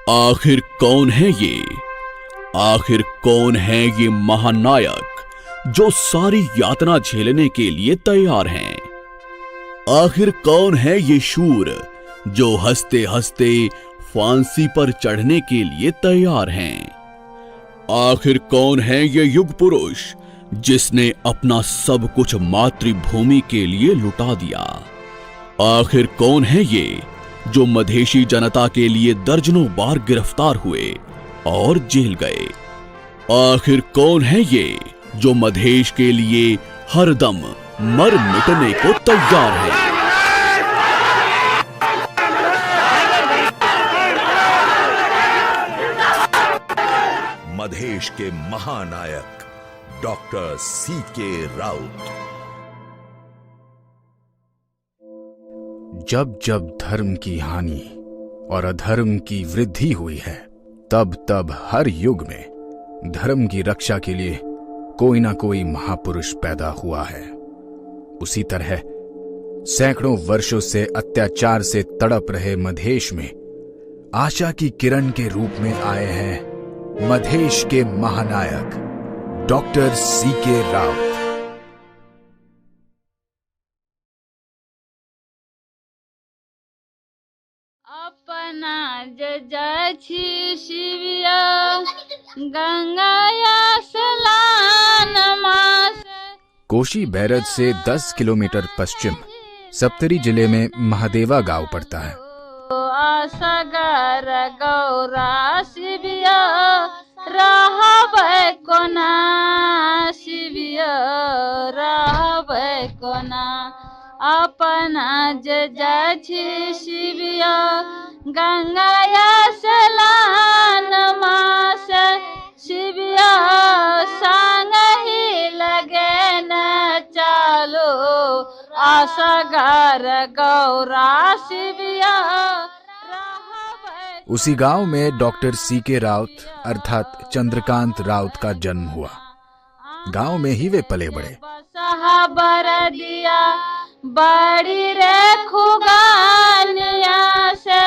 आखिर कौन है ये? आखिर कौन है ये महानायक जो सारी यातना झेलने के लिए तैयार हैं? आखिर कौन है ये शूर जो हंसते हंसते फांसी पर चढ़ने के लिए तैयार हैं? आखिर कौन है ये युग पुरुष जिसने अपना सब कुछ मातृभूमि के लिए लुटा दिया? आखिर कौन है ये जो मधेशी जनता के लिए दर्जनों बार गिरफ्तार हुए और जेल गए? आखिर कौन है ये जो मधेश के लिए हरदम मर मिटने को तैयार है? मधेश के महानायक डॉक्टर सीके राउत। जब जब धर्म की हानि और अधर्म की वृद्धि हुई है, तब तब हर युग में धर्म की रक्षा के लिए कोई ना कोई महापुरुष पैदा हुआ है। उसी तरह सैकड़ों वर्षों से अत्याचार से तड़प रहे मधेश में आशा की किरण के रूप में आए हैं मधेश के महानायक डॉक्टर सीके राउत। अपना जजाछि शिविया गंगाया सलान मास। कोशी बैरज से 10 किलोमीटर पश्चिम सप्तरी जिले में महादेवा गांव पड़ता है। आसगर गौरा शिविया रहबै कोना, शिविया रहबै कोना। अपना जजाछि शिविया गंगाया सलान मास। शिविया संग ही लगे न चालो, आसगर गौरा शिविया। उसी गांव में डॉक्टर सीके राउत अर्थात चंद्रकांत राउत का जन्म हुआ। गांव में ही वे पले बड़े। बड़ी रे खुगानिया से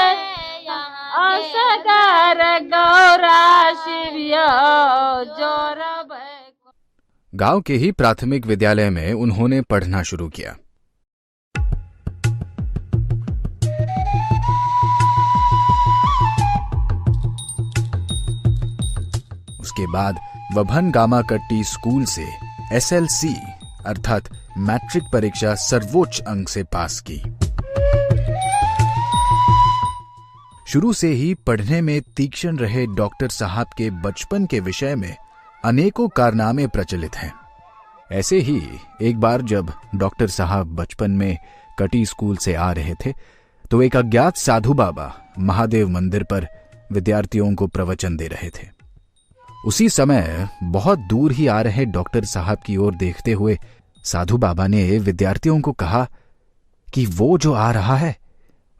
असगर गौरा शिविया जोरब। गांव के ही प्राथमिक विद्यालय में उन्होंने पढ़ना शुरू किया। उसके बाद वभन गामाकट्टी स्कूल से SLC अर्थात मैट्रिक परीक्षा सर्वोच्च अंक से पास की। शुरू से ही पढ़ने में तीक्ष्ण रहे डॉक्टर साहब के बचपन के विषय में अनेकों कारनामे प्रचलित हैं। ऐसे ही एक बार जब डॉक्टर साहब बचपन में कटी स्कूल से आ रहे थे तो एक अज्ञात साधु बाबा महादेव मंदिर पर विद्यार्थियों को प्रवचन दे रहे थे। उसी समय बहुत दूर ही आ रहे डॉक्टर साहब की ओर देखते हुए साधु बाबा ने विद्यार्थियों को कहा कि वो जो आ रहा है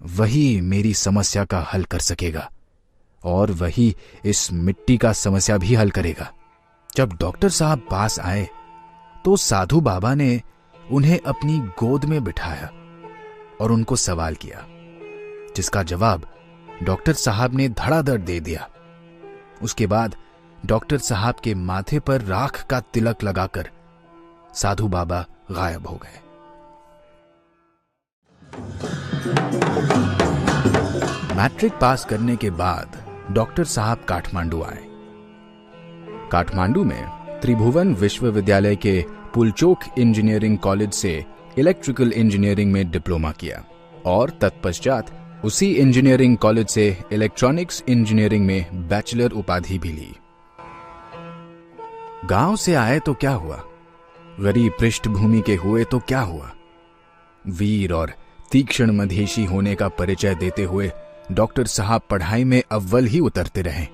वही मेरी समस्या का हल कर सकेगा और वही इस मिट्टी का समस्या भी हल करेगा। जब डॉक्टर साहब पास आए तो साधु बाबा ने उन्हें अपनी गोद में बिठाया और उनको सवाल किया, जिसका जवाब डॉक्टर साहब ने धड़ाधड़ दे दिया। उसके बाद डॉक्टर साहब के माथे पर राख का तिलक लगाकर साधु बाबा गायब हो गए। मैट्रिक पास करने के बाद डॉक्टर साहब काठमांडू आए। काठमांडू में त्रिभुवन विश्वविद्यालय के पुलचोक इंजीनियरिंग कॉलेज से इलेक्ट्रिकल इंजीनियरिंग में डिप्लोमा किया और तत्पश्चात उसी इंजीनियरिंग कॉलेज से इलेक्ट्रॉनिक्स इंजीनियरिंग में बैचलर उपाधि भी ली। गांव से आए तो क्या हुआ, गरीब पृष्ठभूमि के हुए तो क्या हुआ। वीर और तीक्ष्ण मधेशी होने का परिचय देते हुए डॉक्टर साहब पढ़ाई में अव्वल ही उतरते रहे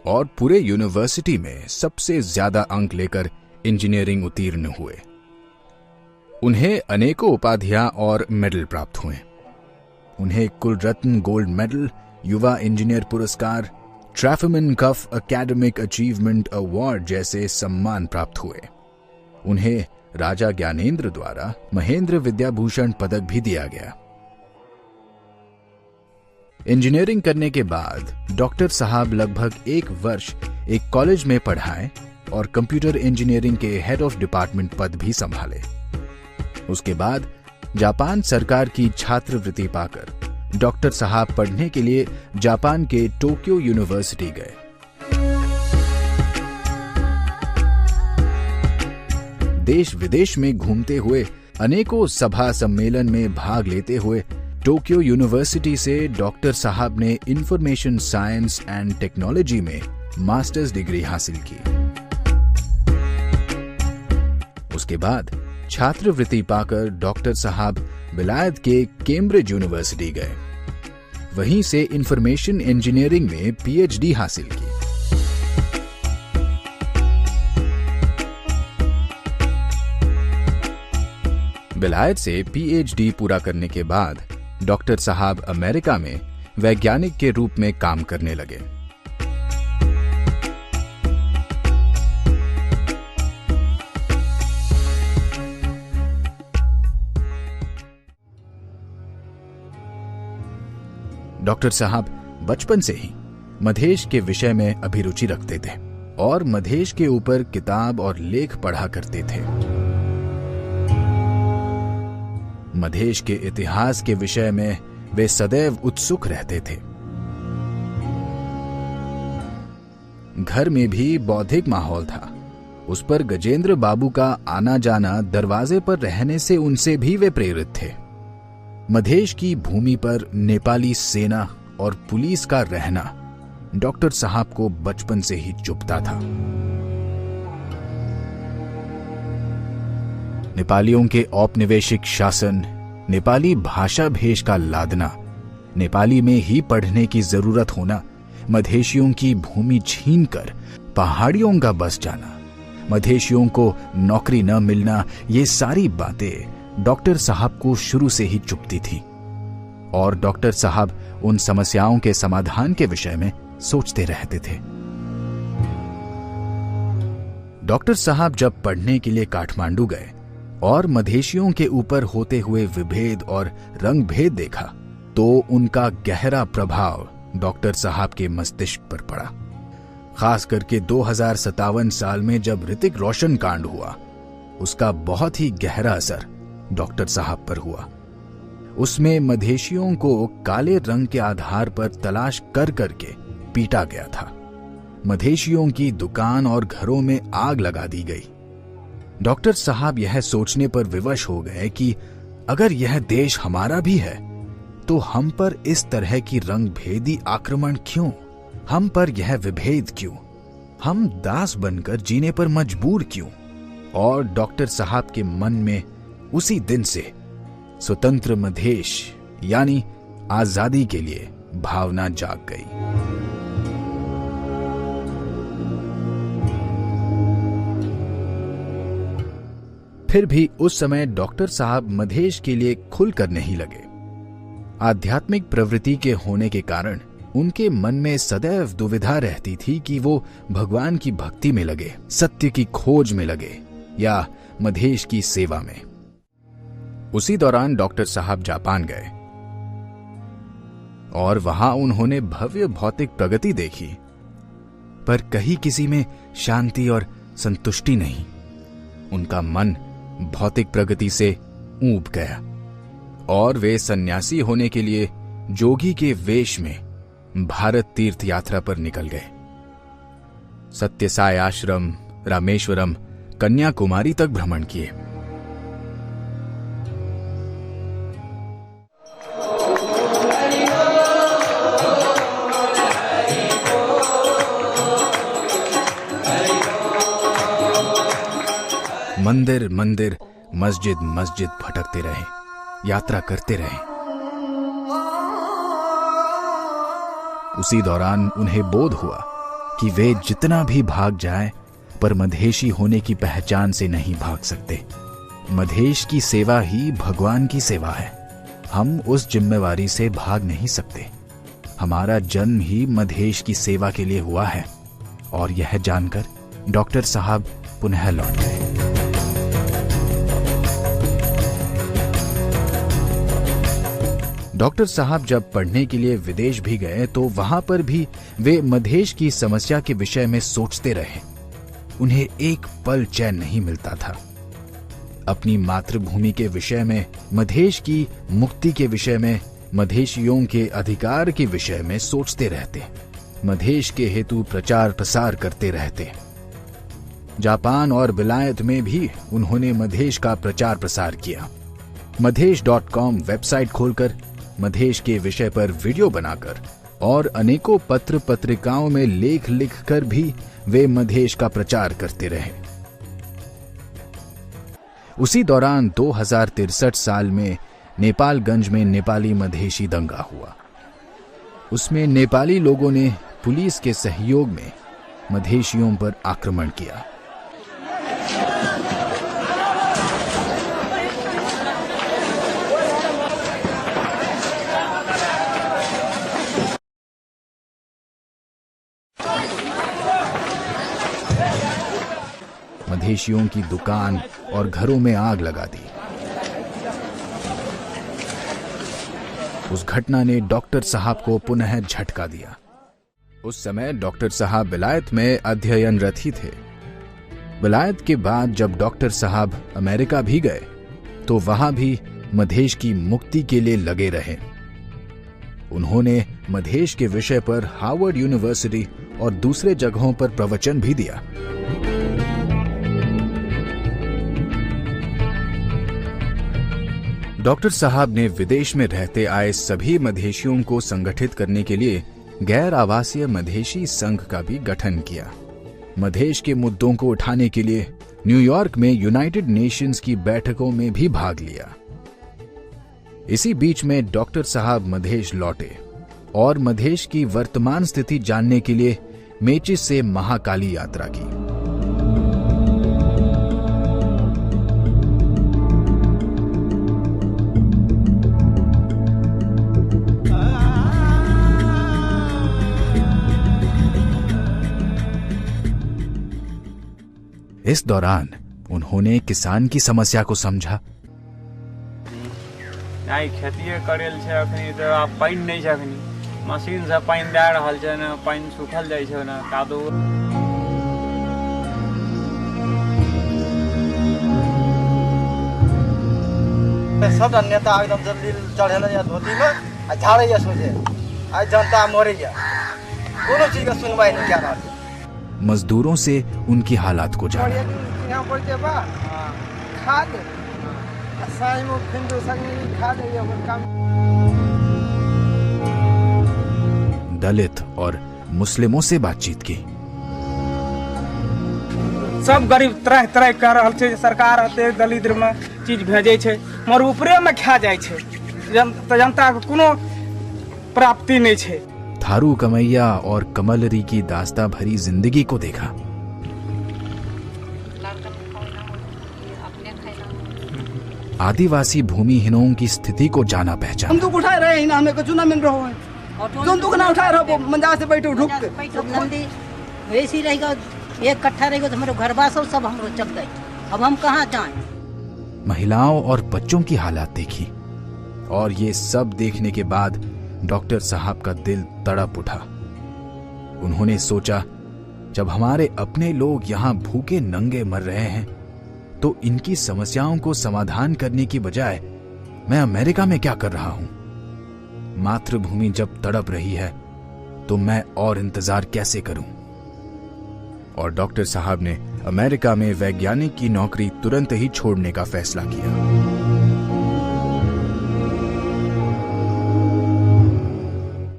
और पूरे यूनिवर्सिटी में सबसे ज्यादा अंक लेकर इंजीनियरिंग उत्तीर्ण हुए। उन्हें अनेकों उपाधियां और मेडल प्राप्त हुए। उन्हें कुल रत्न गोल्ड मेडल, युवा इंजीनियर पुरस्कार, ट्रैफमैन कफ एकेडमिक अचीवमेंट अवार्ड जैसे सम्मान प्राप्त हुए। उन्हें राजा ज्ञानेंद्र द्वारा महेंद्र विद्याभूषण पदक भी दिया गया। इंजीनियरिंग करने के बाद डॉक्टर साहब लगभग 1 वर्ष एक कॉलेज में पढ़ाए और कंप्यूटर इंजीनियरिंग के हेड ऑफ डिपार्टमेंट पद भी संभाले। उसके बाद जापान सरकार की छात्रवृत्ति पाकर डॉक्टर साहब पढ़ने के लिए जापान के टोक्यो यूनिवर्सिटी गए। देश विदेश में घूमते हुए, अनेकों सभा सम्मेलन में भाग लेते हुए टोक्यो यूनिवर्सिटी से डॉक्टर साहब ने इंफॉर्मेशन साइंस एंड टेक्नोलॉजी में मास्टर्स डिग्री हासिल की। उसके बाद छात्रवृत्ति पाकर डॉक्टर साहब विलायत के कैम्ब्रिज यूनिवर्सिटी गए। वहीं से इंफॉर्मेशन इंजीनियरिंग में पीएचडी हासिल की। विलायत से पीएचडी पूरा करने के बाद डॉक्टर साहब अमेरिका में वैज्ञानिक के रूप में काम करने लगे। डॉक्टर साहब बचपन से ही मधेश के विषय में अभिरुचि रखते थे और मधेश के ऊपर किताब और लेख पढ़ा करते थे। मधेश के इतिहास के विषय में वे सदैव उत्सुक रहते थे। घर में भी बौद्धिक माहौल था। उस पर गजेंद्र बाबू का आना जाना, दरवाजे पर रहने से उनसे भी वे प्रेरित थे। मधेश की भूमि पर नेपाली सेना और पुलिस का रहना डॉक्टर साहब को बचपन से ही चुभता था। नेपालियों के औपनिवेशिक शासन, नेपाली भाषा भेष का लादना, नेपाली में ही पढ़ने की जरूरत होना, मधेशियों की भूमि छीनकर पहाड़ियों का बस जाना, मधेशियों को नौकरी न मिलना, ये सारी बातें डॉक्टर साहब को शुरू से ही चुभती थी और डॉक्टर साहब उन समस्याओं के समाधान के विषय में सोचते रहते थे। डॉक्टर साहब जब पढ़ने के लिए काठमांडू गए और मधेशियों के ऊपर होते हुए विभेद और रंग भेद देखा तो उनका गहरा प्रभाव डॉक्टर साहब के मस्तिष्क पर पड़ा। खास करके 2057 साल में जब ऋतिक रोशन कांड हुआ, उसका बहुत ही गहरा असर डॉक्टर साहब पर हुआ। उसमें मधेशियों को काले रंग के आधार पर तलाश कर करके पीटा गया था। मधेशियों की दुकान और घरों में आग लगा दी गई। डॉक्टर साहब यह सोचने पर विवश हो गए कि अगर यह देश हमारा भी है तो हम पर इस तरह की रंग भेदी आक्रमण क्यों, हम पर यह विभेद क्यों, हम दास बनकर जीने पर मजबूर क्यों। और डॉक्टर साहब के मन में उसी दिन से स्वतंत्र मधेश यानी आजादी के लिए भावना जाग गई। फिर भी उस समय डॉक्टर साहब मधेश के लिए खुलकर नहीं लगे। आध्यात्मिक प्रवृत्ति के होने के कारण उनके मन में सदैव दुविधा रहती थी कि वो भगवान की भक्ति में लगे, सत्य की खोज में लगे या मधेश की सेवा में। उसी दौरान डॉक्टर साहब जापान गए और वहां उन्होंने भव्य भौतिक प्रगति देखी, पर कहीं किसी में शांति और संतुष्टि नहीं। उनका मन भौतिक प्रगति से ऊब गया और वे सन्यासी होने के लिए जोगी के वेश में भारत तीर्थ यात्रा पर निकल गए। सत्यसाई आश्रम, रामेश्वरम, कन्याकुमारी तक भ्रमण किए। मंदिर मंदिर, मस्जिद मस्जिद भटकते रहे, यात्रा करते रहे। उसी दौरान उन्हें बोध हुआ कि वे जितना भी भाग जाएं, पर मधेशी होने की पहचान से नहीं भाग सकते। मधेश की सेवा ही भगवान की सेवा है। हम उस जिम्मेवारी से भाग नहीं सकते। हमारा जन्म ही मधेश की सेवा के लिए हुआ है। और यह जानकर डॉक्टर साहब पुनः लौट गए। डॉक्टर साहब जब पढ़ने के लिए विदेश भी गए तो वहां पर भी वे मधेश की समस्या के विषय में सोचते रहे। उन्हें एक पल चैन नहीं मिलता था। अपनी मातृभूमि के विषय में, मधेश की मुक्ति के विषय में, मधेशियों के अधिकार के विषय में सोचते रहते। मधेश के हेतु प्रचार प्रसार करते रहते। जापान और विलायत में भी उन्होंने मधेश का प्रचार प्रसार किया। मधेश.com वेबसाइट खोलकर, मधेश के विषय पर वीडियो बनाकर और अनेकों पत्र पत्रिकाओं में लेख लिखकर भी वे मधेश का प्रचार करते रहे। उसी दौरान 2063 साल में नेपालगंज में नेपाली मधेशी दंगा हुआ। उसमें नेपाली लोगों ने पुलिस के सहयोग में मधेशियों पर आक्रमण किया। मधेशियों की दुकान और घरों में आग लगा दी। उस घटना ने डॉक्टर साहब को पुनः झटका दिया। उस समय डॉक्टर साहब विलायत में अध्ययनरत ही थे। विलायत के बाद जब डॉक्टर साहब अमेरिका भी गए तो वहां भी मधेश की मुक्ति के लिए लगे रहे। उन्होंने मधेश के विषय पर हार्वर्ड यूनिवर्सिटी और दूसरे जगहों पर प्रवचन भी दिया। डॉक्टर साहब ने विदेश में रहते आए सभी मधेशियों को संगठित करने के लिए गैर आवासीय मधेशी संघ का भी गठन किया। मधेश के मुद्दों को उठाने के लिए न्यूयॉर्क में यूनाइटेड नेशंस की बैठकों में भी भाग लिया। इसी बीच में डॉक्टर साहब मधेश लौटे और मधेश की वर्तमान स्थिति जानने के लिए मेचिस से महाकाली यात्रा की। इस दौरान उन्होंने किसान की समस्या को समझा। नहीं खेती करेल छै अखनी तो आब पानी नहीं छै। अखनी मशीन से पानी दे रहल छै ना, पानी सूखल जाय छै ना, कादो। सब नेता एकदम जल्दी चढ़ेले या धोती में झाड़े या सोचे आज जनता मरे या कोनो चीज का सुनवाई नहीं कर रहा। मजदूरों से उनकी हालात को जाना। दलित और मुस्लिमों से बातचीत की। सब गरीब तरह तरह कर रहल छै। सरकार अते दलित में चीज भेजे छै मगर ऊपरे में खा जाय छै। जनता के कोनो प्राप्ति नहीं छै। थारू कमैया और कमलरी की दास्ता भरी जिंदगी को देखा। आदिवासी भूमिहीनों की स्थिति को जाना पहचाना। हम तो उठा रहे हैं ना, हमें कुछ ना मिल रहा है। तुम तो ना उठा रहे हो, मंजा से बैठो ढुक के। वैसे रहेगा, एक कट्ठा रहेगा तो हमारे घर बार सब हम चल गए। अब हम कहाँ जाएं? महिलाओं और बच्चों की हालात देखी और ये सब देखने के बाद डॉक्टर साहब का दिल तड़प उठा। उन्होंने सोचा, जब हमारे अपने लोग यहाँ भूखे नंगे मर रहे हैं तो इनकी समस्याओं को समाधान करने की बजाय मैं अमेरिका में क्या कर रहा हूं? मातृभूमि जब तड़प रही है तो मैं और इंतजार कैसे करूं? और डॉक्टर साहब ने अमेरिका में वैज्ञानिक की नौकरी तुरंत ही छोड़ने का फैसला किया।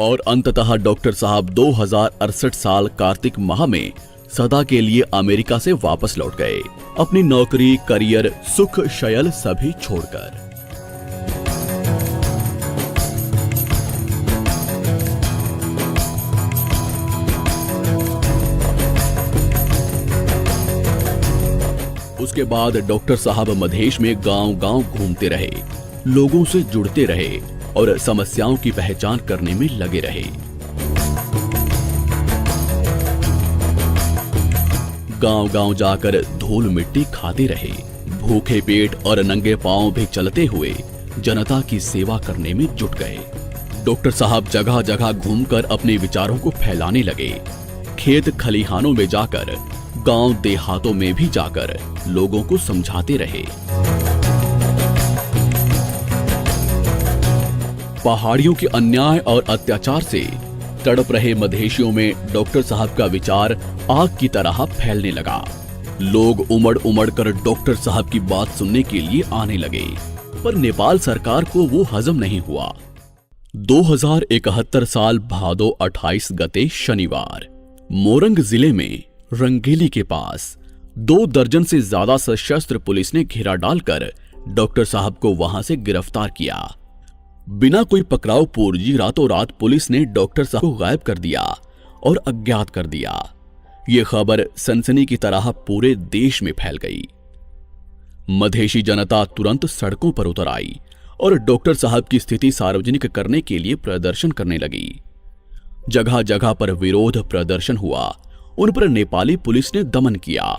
और अंततः डॉक्टर साहब 2068 साल कार्तिक माह में सदा के लिए अमेरिका से वापस लौट गए, अपनी नौकरी, करियर, सुख शयल सभी छोड़कर। उसके बाद डॉक्टर साहब मधेश में गांव-गांव घूमते रहे, लोगों से जुड़ते रहे और समस्याओं की पहचान करने में लगे रहे। गांव-गांव जाकर धूल मिट्टी खाते रहे, भूखे पेट और नंगे पांव भी चलते हुए जनता की सेवा करने में जुट गए। डॉक्टर साहब जगह जगह घूमकर अपने विचारों को फैलाने लगे। खेत खलिहानों में जाकर, गांव देहातों में भी जाकर लोगों को समझाते रहे। पहाड़ियों के अन्याय और अत्याचार से तड़प रहे मधेशियों में डॉक्टर साहब का विचार आग की तरह फैलने लगा। लोग उमड़ उमड़ कर डॉक्टर साहब की बात सुनने के लिए आने लगे, पर नेपाल सरकार को वो हजम नहीं हुआ। 2071 साल भादो 28 गते शनिवार मोरंग जिले में रंगेली के पास 2 दर्जन से ज्यादा सशस्त्र पुलिस ने घेरा डालकर डॉक्टर साहब को वहां से गिरफ्तार किया। बिना कोई पकड़ाव पूर्जी रातों रात पुलिस ने डॉक्टर साहब को गायब कर दिया और अज्ञात कर दिया। ये खबर सनसनी की तरह पूरे देश में फैल गई। मधेशी जनता तुरंत सड़कों पर उतर आई और डॉक्टर साहब की स्थिति सार्वजनिक करने के लिए प्रदर्शन करने लगी। जगह जगह पर विरोध प्रदर्शन हुआ। उन पर नेपाली पुलिस ने दमन किया।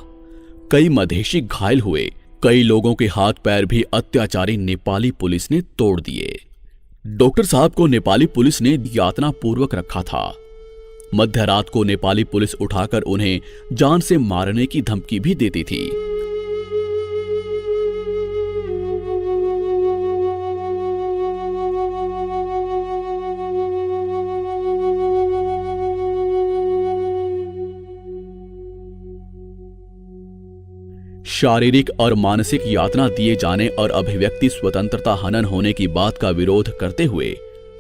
कई मधेशी घायल हुए। कई लोगों के हाथ पैर भी अत्याचारी नेपाली पुलिस ने तोड़ दिए। डॉक्टर साहब को नेपाली पुलिस ने यातना पूर्वक रखा था। मध्य रात को नेपाली पुलिस उठाकर उन्हें जान से मारने की धमकी भी देती थी। शारीरिक और मानसिक यातना दिए जाने और अभिव्यक्ति स्वतंत्रता हनन होने की बात का विरोध करते हुए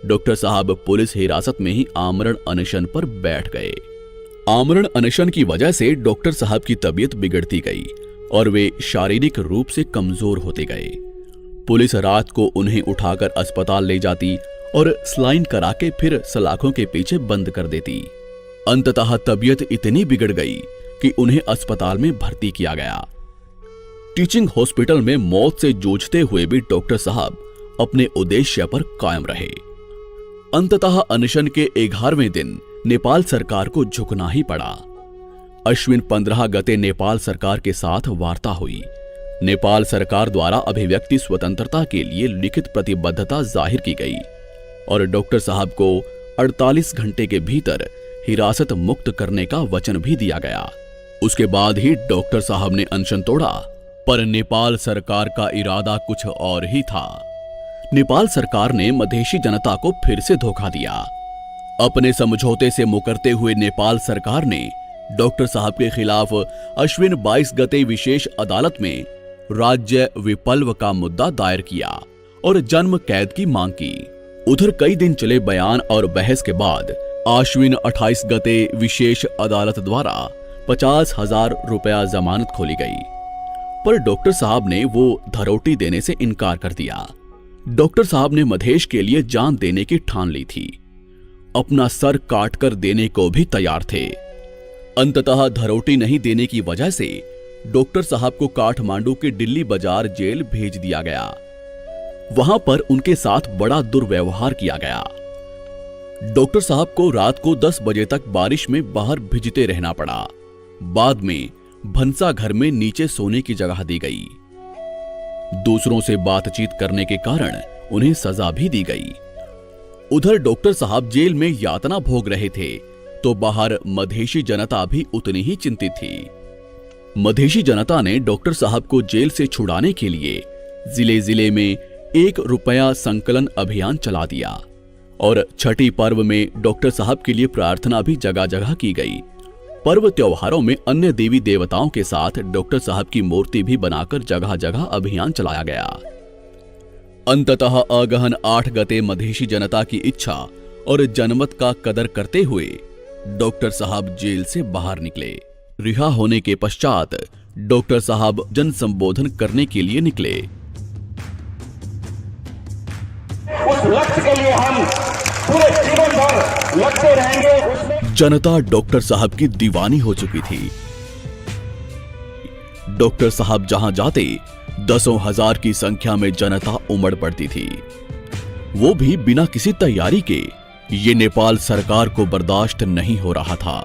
डॉक्टर साहब पुलिस हिरासत में ही आमरण अनशन पर बैठ गए। आमरण अनशन की वजह से डॉक्टर साहब की तबीयत बिगड़ती गई और वे शारीरिक रूप से कमजोर होते गए। पुलिस रात को उन्हें उठाकर अस्पताल ले जाती और स्लाइन करा के फिर सलाखों के पीछे बंद कर देती। अंततः तबीयत इतनी बिगड़ गई कि उन्हें अस्पताल में भर्ती किया गया। टीचिंग हॉस्पिटल में मौत से जूझते हुए भी डॉक्टर साहब अपने उद्देश्य पर कायम रहे। अंततः अनशन के 11वें दिन नेपाल सरकार को झुकना ही पड़ा। अश्विन 15 गते नेपाल सरकार के साथ वार्ता हुई। नेपाल सरकार द्वारा अभिव्यक्ति स्वतंत्रता के लिए लिखित प्रतिबद्धता जाहिर की गई और डॉक्टर साहब को 48 घंटे के भीतर हिरासत मुक्त करने का वचन भी दिया गया। उसके बाद ही डॉक्टर साहब ने अनशन तोड़ा, पर नेपाल सरकार का इरादा कुछ और ही था। नेपाल सरकार ने मधेशी जनता को फिर से धोखा दिया। अपने समझौते से मुकरते हुए नेपाल सरकार ने डॉक्टर साहब के खिलाफ अश्विन 22 गते विशेष अदालत में राज्य विपल्व का मुद्दा दायर किया और जन्म कैद की मांग की। उधर कई दिन चले बयान और बहस के बाद आश्विन 28 गते विशेष अदालत द्वारा 50,000 रुपया जमानत खोली गई, पर डॉक्टर साहब ने वो धरोटी देने से इनकार कर दिया। डॉक्टर साहब ने मधेश के लिए जान देने की ठान ली थी। अपना सर काटकर देने को भी तैयार थे। अंततः धरोटी नहीं देने की वजह से डॉक्टर साहब को काठमांडू के दिल्ली बाजार जेल भेज दिया गया। वहां पर उनके साथ बड़ा दुर्व्यवहार किया गया। डॉक्टर साहब को रात को 10 बजे तक बारिश में बाहर भिजते रहना पड़ा। बाद में भंसा घर में नीचे सोने की जगह दी गई। दूसरों से बातचीत करने के कारण उन्हें सजा भी दी गई। उधर डॉक्टर साहब जेल में यातना भोग रहे थे तो बाहर मधेशी जनता भी उतनी ही चिंतित थी। मधेशी जनता ने डॉक्टर साहब को जेल से छुड़ाने के लिए जिले जिले में 1 रुपया संकलन अभियान चला दिया और छठी पर्व में डॉक्टर साहब के लिए प्रार्थना भी जगह जगह की गई। पर्व त्योहारों में अन्य देवी देवताओं के साथ डॉक्टर साहब की मूर्ति भी बनाकर जगह जगह अभियान चलाया गया। अंततः अगहन 8 गते मधेशी जनता की इच्छा और जनमत का कदर करते हुए डॉक्टर साहब जेल से बाहर निकले। रिहा होने के पश्चात डॉक्टर साहब जन संबोधन करने के लिए निकले। उस लक्ष्य के लिए हम पूरे जीवन भर लड़ते रहेंगे। जनता डॉक्टर साहब की दीवानी हो चुकी थी। डॉक्टर साहब जहां जाते 10,000 की संख्या में जनता उमड़ पड़ती थी, वो भी बिना किसी तैयारी के। ये नेपाल सरकार को बर्दाश्त नहीं हो रहा था।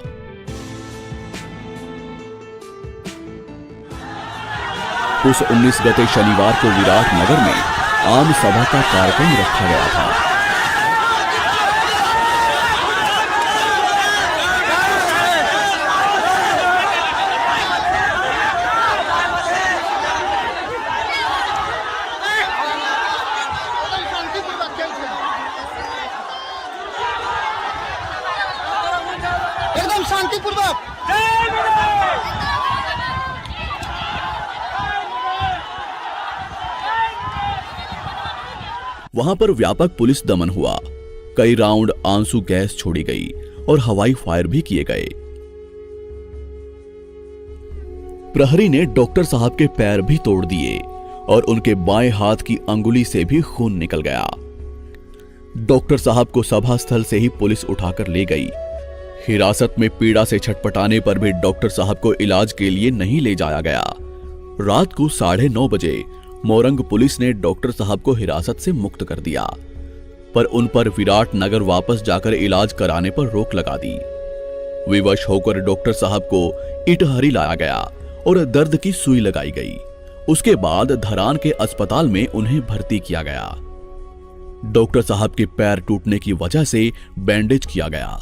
उस 19 गते शनिवार को विराट नगर में आम सभा का कार्यक्रम रखा गया था। एकदम शांतिपूर्वक। वहां पर व्यापक पुलिस दमन हुआ। कई राउंड आंसू गैस छोड़ी गई और हवाई फायर भी किए गए। प्रहरी ने डॉक्टर साहब के पैर भी तोड़ दिए और उनके बाएं हाथ की अंगुली से भी खून निकल गया। डॉक्टर साहब को सभा स्थल से ही पुलिस उठाकर ले गई। हिरासत में पीड़ा से छटपटाने पर भी डॉक्टर साहब को इलाज के लिए नहीं ले जाया गया। रात को 9:30 बजे मोरंग पुलिस ने डॉक्टर साहब को हिरासत से मुक्त कर दिया, पर उन पर विराट नगर वापस जाकर इलाज कराने पर रोक लगा दी। विवश होकर डॉक्टर साहब को इटहरी लाया गया और दर्द की सुई लगाई गई। उसके बाद धरान के अस्पताल में उन्हें भर्ती किया गया। डॉक्टर साहब के पैर टूटने की वजह से बैंडेज किया गया।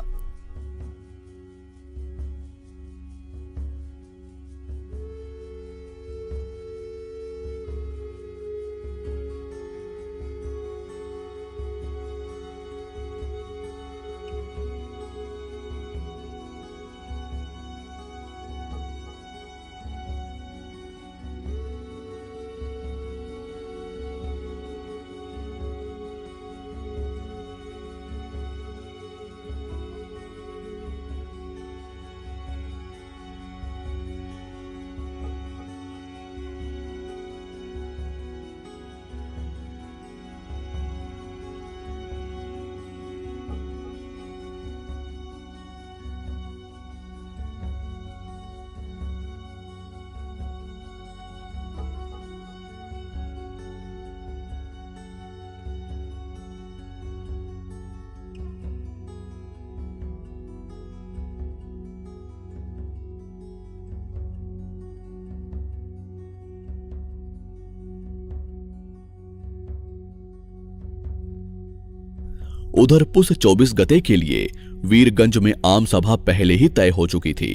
उधर पुस 24 गते के लिए वीरगंज में आम सभा पहले ही तय हो चुकी थी।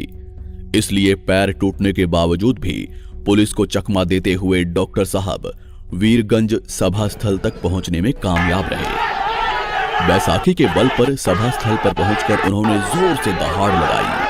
इसलिए पैर टूटने के बावजूद भी पुलिस को चकमा देते हुए डॉक्टर साहब वीरगंज सभा स्थल तक पहुंचने में कामयाब रहे। बैसाखी के बल पर सभा स्थल पर पहुंचकर उन्होंने जोर से दहाड़ लगाई।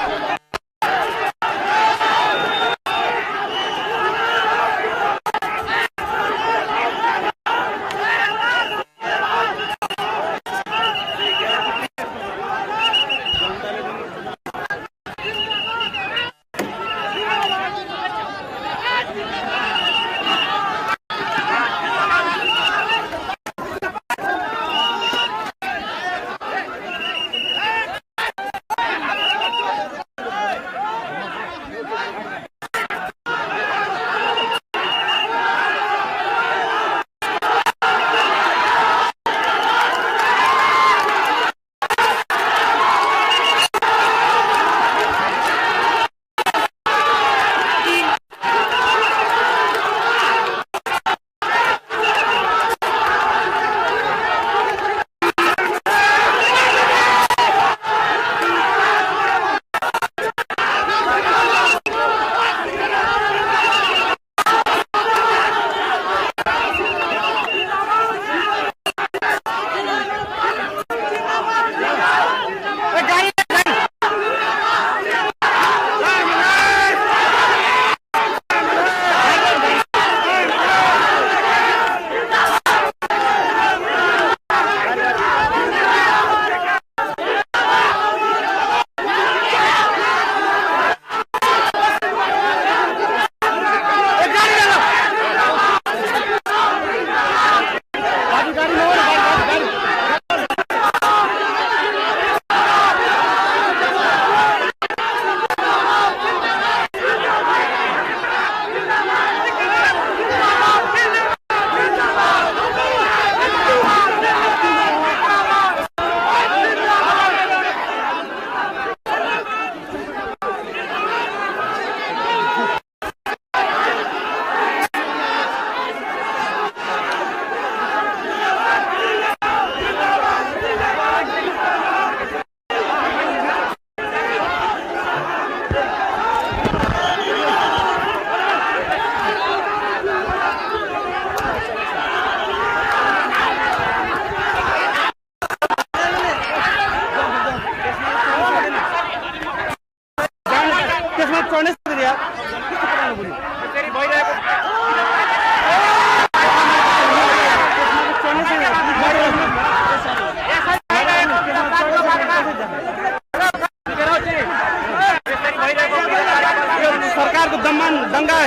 सरकार को दंगा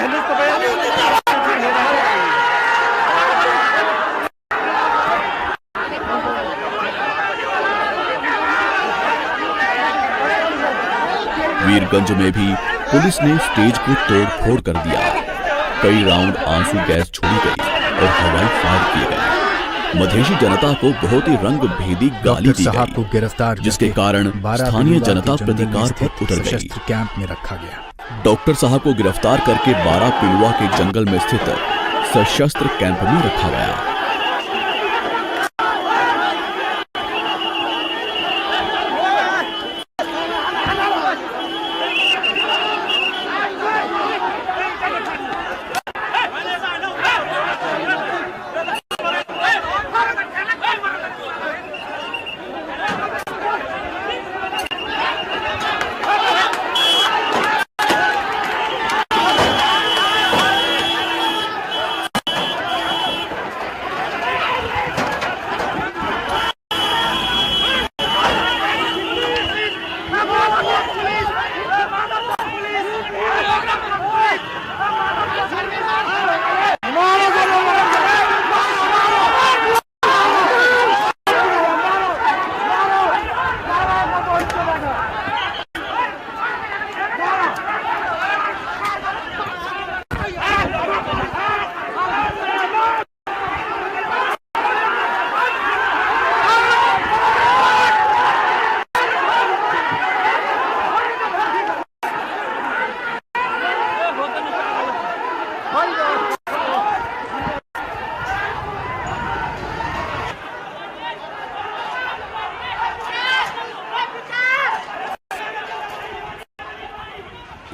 वीरगंज में भी पुलिस ने स्टेज को तोड़ फोड़ कर दिया। कई राउंड आंसू गैस छोड़ी गई और हवाई फायर किए गए। मधेशी जनता को बहुत ही रंग भेदी गाली दी साहब को गई, गिरफ्तार जिसके कारण स्थानीय जनता प्रतिकार पर उतर गई। सशस्त्र कैंप में रखा गया। डॉक्टर साहब को गिरफ्तार करके 12 पिलुआ के जंगल में स्थित सशस्त्र कैंप में रखा गया।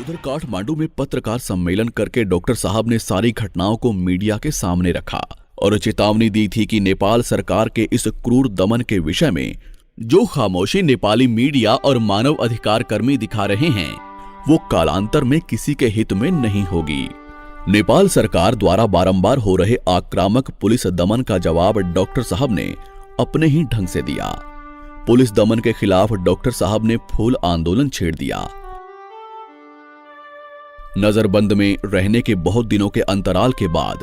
उधर काठमांडू में पत्रकार सम्मेलन करके डॉक्टर साहब ने सारी घटनाओं को मीडिया के सामने रखा और चेतावनी दी थी कि नेपाल सरकार के इस क्रूर दमन के विषय में जो खामोशी नेपाली मीडिया और मानव अधिकार कर्मी दिखा रहे हैं वो कालांतर में किसी के हित में नहीं होगी। नेपाल सरकार द्वारा बारंबार हो रहे आक्रामक पुलिस दमन का जवाब डॉक्टर साहब ने अपने ही ढंग से दिया। पुलिस दमन के खिलाफ डॉक्टर साहब ने फूल आंदोलन छेड़ दिया। नजरबंद में रहने के बहुत दिनों के अंतराल के बाद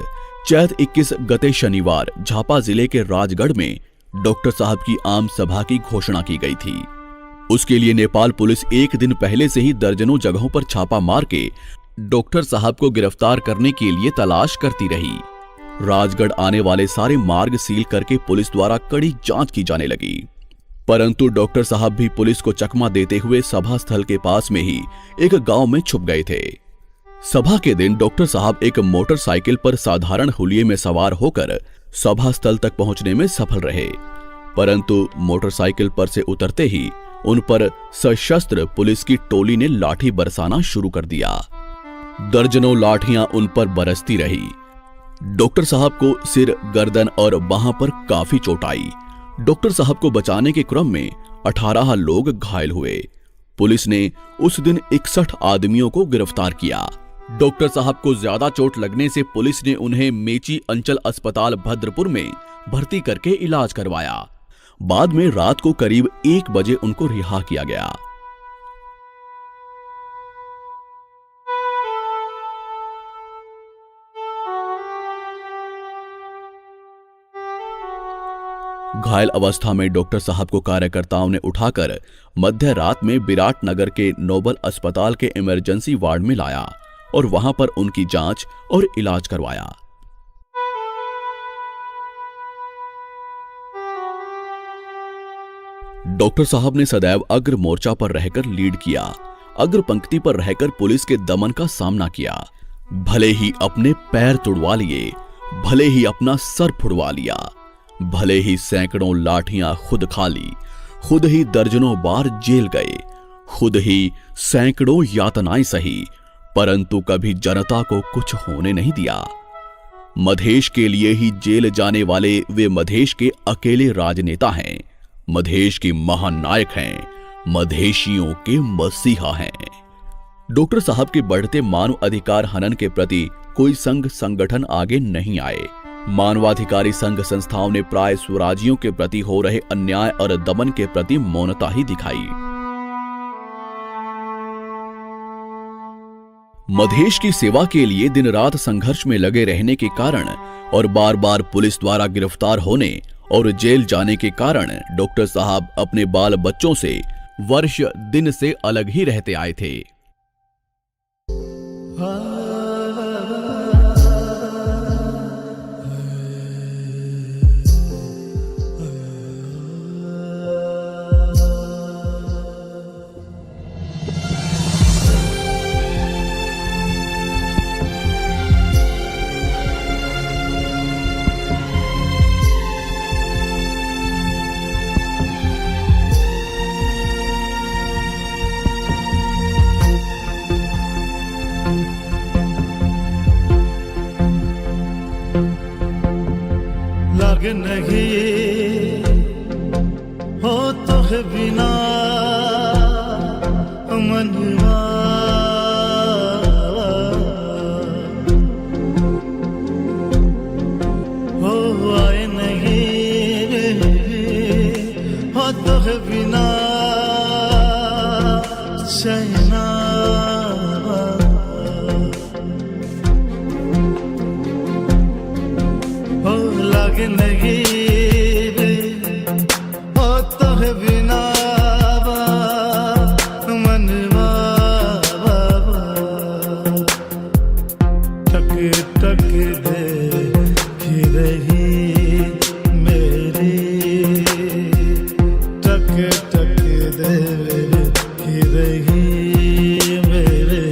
चैत 21 गते शनिवार झापा जिले के राजगढ़ में डॉक्टर साहब की आम सभा की घोषणा की गई थी। उसके लिए नेपाल पुलिस एक दिन पहले से ही दर्जनों जगहों पर छापा मार के डॉक्टर साहब को गिरफ्तार करने के लिए तलाश करती रही। राजगढ़ आने वाले सारे मार्ग सील करके पुलिस द्वारा कड़ी जांच की जाने लगी, परंतु डॉक्टर साहब भी पुलिस को चकमा देते हुए सभा स्थल के पास में ही एक गांव में छुप गए थे। सभा के दिन डॉक्टर साहब एक मोटरसाइकिल पर साधारण हुलिये में सवार होकर सभा स्थल तक पहुंचने में सफल रहे, परंतु मोटरसाइकिल पर से उतरते ही उन पर सशस्त्र पुलिस की टोली ने लाठी बरसाना शुरू कर दिया। दर्जनों लाठियां उन पर बरसती रही। डॉक्टर साहब को सिर, गर्दन और बाह पर काफी चोट आई। डॉक्टर साहब को बचाने के क्रम में 18 लोग घायल हुए। पुलिस ने उस दिन 61 आदमियों को गिरफ्तार किया। डॉक्टर साहब को ज्यादा चोट लगने से पुलिस ने उन्हें मेची अंचल अस्पताल भद्रपुर में भर्ती करके इलाज करवाया। बाद में रात को करीब 1 बजे उनको रिहा किया गया। घायल अवस्था में डॉक्टर साहब को कार्यकर्ताओं ने उठाकर मध्य रात में विराट नगर के नोबल अस्पताल के इमरजेंसी वार्ड में लाया और वहां पर उनकी जांच और इलाज करवाया। डॉक्टर साहब ने सदैव अग्र मोर्चा पर रहकर लीड किया, अग्र पंक्ति पर रहकर पुलिस के दमन का सामना किया। भले ही अपने पैर तुड़वा लिए, भले ही अपना सर फुड़वा लिया, भले ही सैकड़ों लाठियां खुद खा ली, खुद ही दर्जनों बार जेल गए, खुद ही सैकड़ों यातनाएं सही, परंतु कभी जनता को कुछ होने नहीं दिया। मधेश के लिए ही जेल जाने वाले वे मधेश के अकेले राजनेता हैं, मधेश के महानायक हैं, मधेशियों के मसीहा हैं। डॉक्टर साहब के बढ़ते मानव अधिकार हनन के प्रति कोई संघ संगठन आगे नहीं आए। मानवाधिकारी संघ संस्थाओं ने प्राय स्वराजियों के प्रति हो रहे अन्याय और दमन के प्रति मौनता ही दिखाई। मधेश की सेवा के लिए दिन रात संघर्ष में लगे रहने के कारण और बार बार पुलिस द्वारा गिरफ्तार होने और जेल जाने के कारण डॉक्टर साहब अपने बाल बच्चों से वर्ष दिन से अलग ही रहते आए थे। लग नहीं हो तो है बिना मनवा हो आए नहीं हो तो है बिना चैना नहीं हो तो है बिना मनवा टक टक दे रही मेरी टक टक दे रही मेरी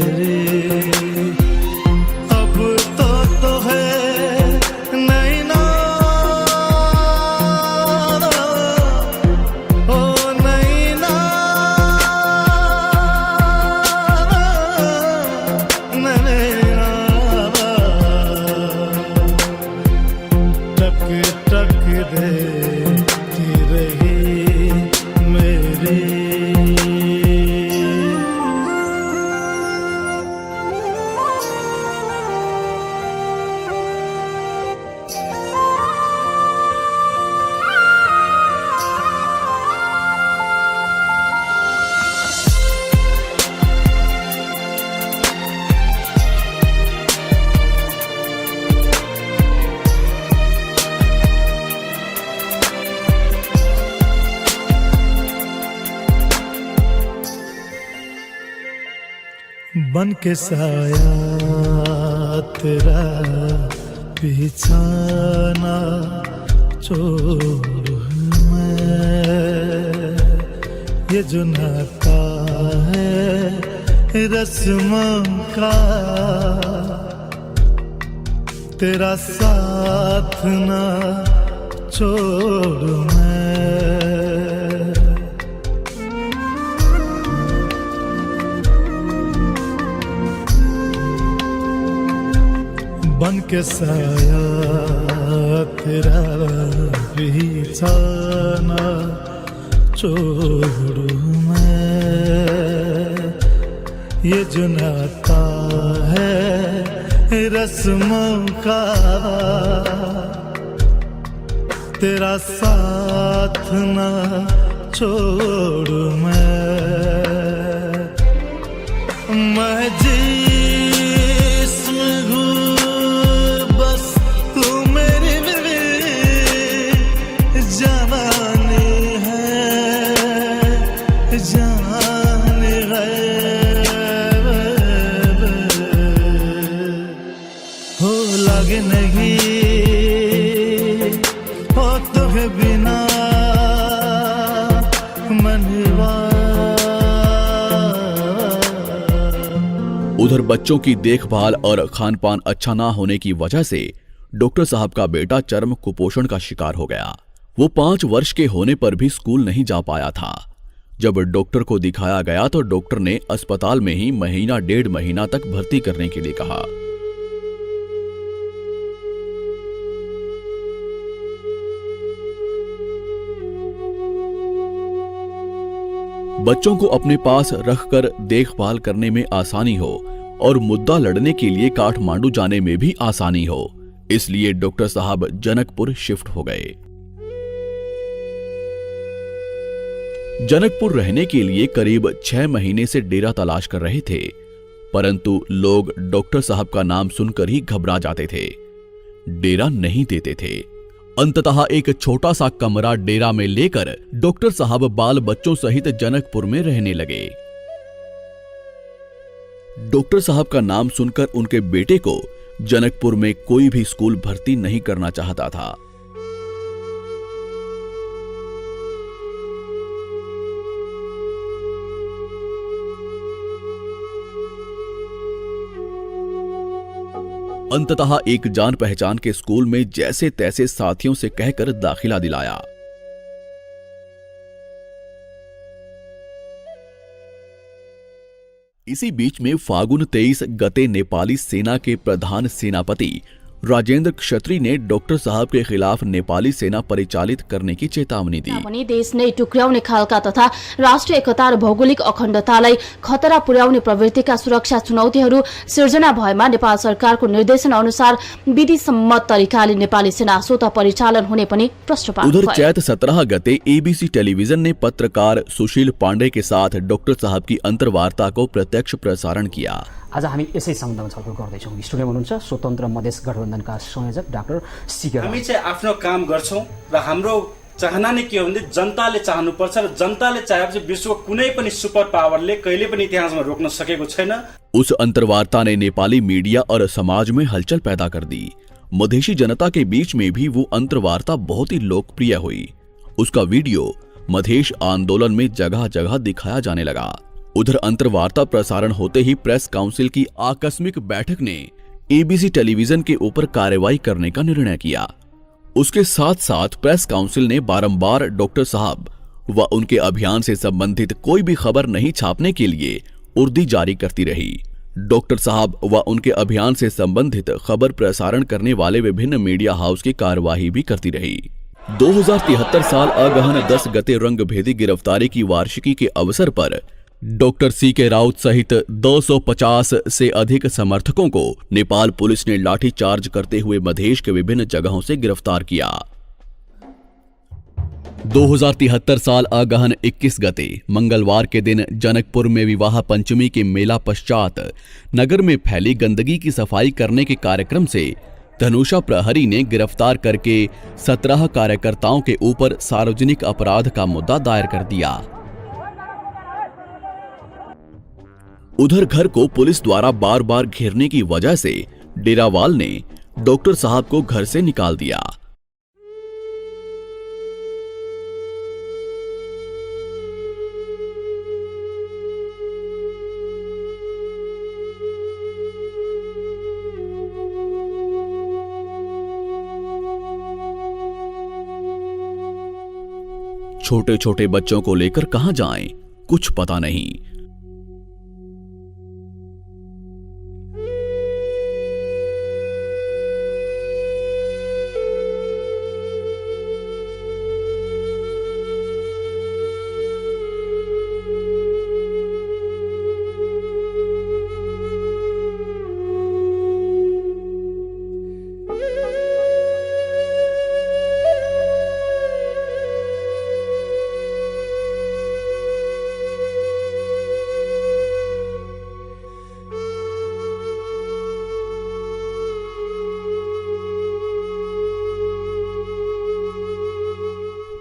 अब तो है बन के साया तेरा बिछाना छोड़ मैं ये जो नाता है रस्मों का तेरा साथ ना छोड़ मैं बन के साया तेरा बिछाना छोड़ू मैं ये जो नाता है रस्मों का तेरा साथ ना छोड़ू मैं जिस्म हूँ बस तू मेरी जाने है जाने है हो लगे नहीं हो तो है बिना मनवा। उधर बच्चों की देखभाल और खान पान अच्छा ना होने की वजह से डॉक्टर साहब का बेटा चरम कुपोषण का शिकार हो गया। वो 5 वर्ष के होने पर भी स्कूल नहीं जा पाया था। जब डॉक्टर को दिखाया गया तो डॉक्टर ने अस्पताल में ही महीना 1.5 महीना तक भर्ती करने के लिए कहा। बच्चों को अपने पास रखकर देखभाल करने में आसानी हो और मुद्दा लड़ने के लिए काठमांडू जाने में भी आसानी हो, इसलिए डॉक्टर साहब जनकपुर शिफ्ट हो गए। जनकपुर रहने के लिए करीब 6 महीने से डेरा तलाश कर रहे थे, परंतु लोग डॉक्टर साहब का नाम सुनकर ही घबरा जाते थे, डेरा नहीं देते थे। अंततः एक छोटा सा कमरा डेरा में लेकर डॉक्टर साहब बाल बच्चों सहित जनकपुर में रहने लगे। डॉक्टर साहब का नाम सुनकर उनके बेटे को जनकपुर में कोई भी स्कूल भर्ती नहीं करना चाहता था। अंततः एक जान पहचान के स्कूल में जैसे तैसे साथियों से कहकर दाखिला दिलाया। इसी बीच में फागुन 23 गते नेपाली सेना के प्रधान सेनापति राजेंद्र क्षत्री ने डॉक्टर साहब के खिलाफ नेपाली सेना परिचालित करने की चेतावनी दी। पनि देश नै टुक्र्याउने खालका तथा राष्ट्रिय एकता र भौगोलिक अखण्डतालाई खतरा पुर्याउने प्रवृत्तिका सुरक्षा चुनौतीहरू सिर्जना भएमा नेपाल सरकारको निर्देशन अनुसार विधि सम्मत तरिकाले नेपाली सेना स्वतः परिचालन हुने पनि प्रश्न पार्नु भयो। उधर चैत 17 गते एबीसी टेलीविजन ने पत्रकार सुशील पांडे के साथ डॉक्टर साहब की अंतर्वार्ता को प्रत्यक्ष प्रसारण किया। आज हामी यसै सम्बन्धमा छलफल गर्दैछौँ। स्टुडियोमा हुनुहुन्छ स्वतन्त्र मधेस गठबन्धनका संयोजक डाक्टर सीके। हामी चाहिँ आफ्नो काम गर्छौं र हाम्रो चाहना नै के हो भने जनताले चाहनुपर्छ र जनताले चाहेपछि विश्वको कुनै पनि सुपर पावरले कहिले पनि इतिहासमा रोक्न सकेको छैन। उस अंतर्वार्ता ने नेपाली मीडिया और समाज में हलचल पैदा कर दी। मधेशी जनता के बीच में भी वो अंतर्वार्ता बहुत ही लोकप्रिय हुई। उसका वीडियो मधेश आंदोलन में जगह जगह दिखाया जाने लगा। उधर अंतर्वार्ता प्रसारण होते ही प्रेस काउंसिल की आकस्मिक बैठक ने एबीसी टेलीविजन के ऊपर कार्रवाई करने का निर्णय किया। उसके साथ साथ प्रेस काउंसिल ने बारंबार डॉक्टर साहब व उनके अभियान से संबंधित कोई भी खबर नहीं छापने के लिए उर्दी जारी करती रही। डॉक्टर साहब व उनके अभियान से संबंधित खबर प्रसारण करने वाले विभिन्न मीडिया हाउस की कार्यवाही भी करती रही। 2073 साल अगहन 10 गते रंगभेदी गिरफ्तारी की वार्षिकी के अवसर पर डॉक्टर सीके राउत सहित 250 से अधिक समर्थकों को नेपाल पुलिस ने लाठीचार्ज करते हुए मधेश के विभिन्न जगहों से गिरफ्तार किया। 2073 साल अगहन 21 गते मंगलवार के दिन जनकपुर में विवाह पंचमी के मेला पश्चात नगर में फैली गंदगी की सफाई करने के कार्यक्रम से धनुषा प्रहरी ने गिरफ्तार करके 17 कार्यकर्ताओं के ऊपर सार्वजनिक अपराध का मुद्दा दायर कर दिया। उधर घर को पुलिस द्वारा बार बार घेरने की वजह से डेरावाल ने डॉक्टर साहब को घर से निकाल दिया। छोटे छोटे बच्चों को लेकर कहां जाएं, कुछ पता नहीं।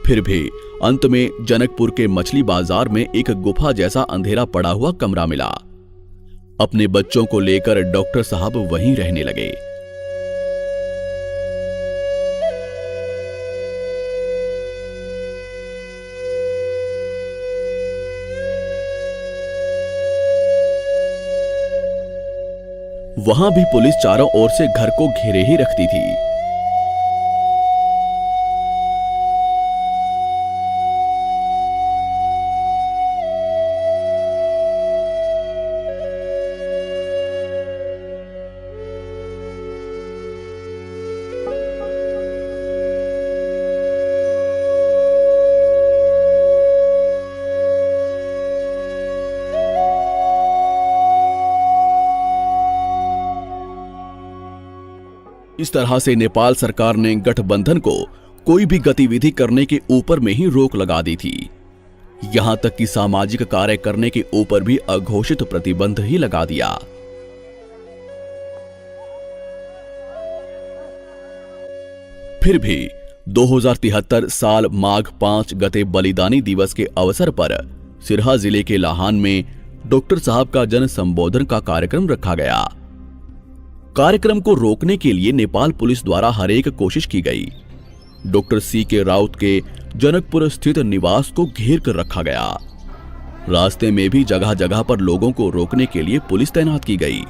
फिर भी अंत में जनकपुर के मछली बाजार में एक गुफा जैसा अंधेरा पड़ा हुआ कमरा मिला। अपने बच्चों को लेकर डॉक्टर साहब वहीं रहने लगे। वहां भी पुलिस चारों ओर से घर को घेरे ही रखती थी। इस तरह से नेपाल सरकार ने गठबंधन को कोई भी गतिविधि करने के ऊपर में ही रोक लगा दी थी। यहां तक कि सामाजिक कार्य करने के ऊपर भी अघोषित प्रतिबंध ही लगा दिया। फिर भी 2073 साल माघ 5 गते बलिदानी दिवस के अवसर पर सिरहा जिले के लाहान में डॉक्टर साहब का जन संबोधन का कार्यक्रम रखा गया। कार्यक्रम को रोकने के लिए नेपाल पुलिस द्वारा हरेक कोशिश की गई। डॉक्टर सीके राउत के जनकपुर स्थित निवास को घेर कर रखा गया। रास्ते में भी जगह जगह पर लोगों को रोकने के लिए पुलिस तैनात की गई।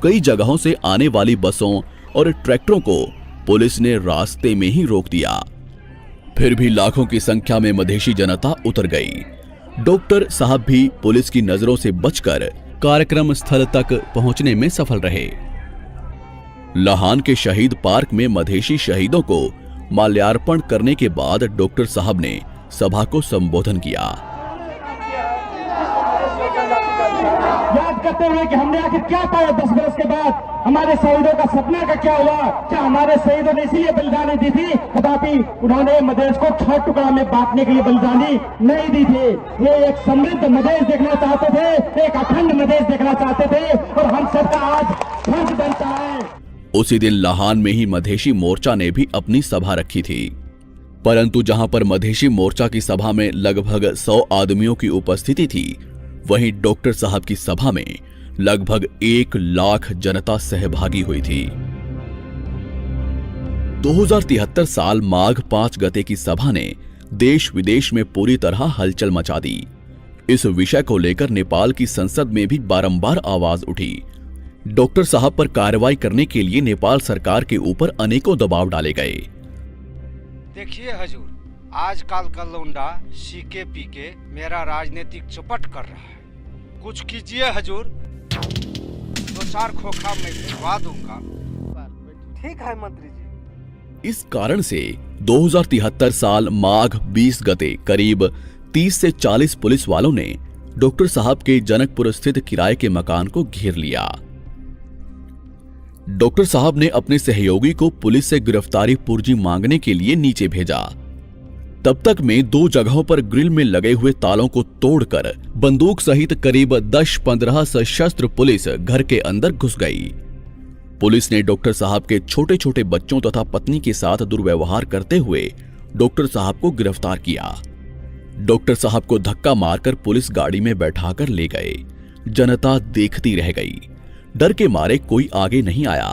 कई जगहों से आने वाली बसों और ट्रैक्टरों को पुलिस ने रास्ते में ही रोक दिया। फिर भी लाखों की संख्या में मधेशी जनता उतर गई। डॉक्टर साहब भी पुलिस की नजरों से बचकर कार्यक्रम स्थल तक पहुंचने में सफल रहे। लाहान के शहीद पार्क में मधेशी शहीदों को माल्यार्पण करने के बाद डॉक्टर साहब ने सभा को संबोधन किया। याद करते हुए कि हमने आखिर क्या पाया 10 वर्ष के बाद, हमारे शहीदों का सपना का क्या हुआ, क्या हमारे शहीदों ने इसीलिए बलिदानी दी थी? कदापि उन्होंने मधेश को 6 टुकड़ा में बांटने के लिए बलिदानी नहीं दी थी। वे एक समृद्ध मधेश देखना चाहते थे, एक अखंड मधेश देखना चाहते थे, और हम सबका आज फर्ज बनता है। उसी दिन लाहान में ही मधेशी मोर्चा ने भी अपनी सभा रखी थी, परंतु जहां पर मधेशी मोर्चा की सभा में लगभग 100 आदमियों की उपस्थिति थी, वहीं डॉक्टर साहब की सभा में लगभग 1 लाख जनता सहभागी हुई थी। 2073 साल माघ 5 गते की सभा ने देश विदेश में पूरी तरह हलचल मचा दी। इस विषय को लेकर नेपाल की संसद में भी बारंबार आवाज उठी। डॉक्टर साहब पर कार्रवाई करने के लिए नेपाल सरकार के ऊपर अनेकों दबाव डाले गए। देखिए हजूर, आजकल का लौंडा सीके पीके मेरा राजनीतिक चौपट कर रहा है। कुछ कीजिए हजूर, 2-4 खोखा मैं भिजवा दूंगा। ठीक है मंत्री जी। इस कारण से 2073 साल माघ 20 गते करीब 30 से 40 पुलिस वालों ने डॉक्टर साहब के जनकपुर स्थित किराए के मकान को घेर लिया। डॉक्टर साहब ने अपने सहयोगी को पुलिस से गिरफ्तारी पूर्जी मांगने के लिए नीचे भेजा। तब तक में 2 जगहों पर ग्रिल में लगे हुए तालों को तोड़कर बंदूक सहित करीब 10-15 सशस्त्र पुलिस घर के अंदर घुस गई। पुलिस ने डॉक्टर साहब के छोटे छोटे बच्चों तथा पत्नी के साथ दुर्व्यवहार करते हुए डॉक्टर साहब को गिरफ्तार किया। डॉक्टर साहब को धक्का मारकर पुलिस गाड़ी में बैठाकर ले गए। जनता देखती रह गई। डर के मारे कोई आगे नहीं आया।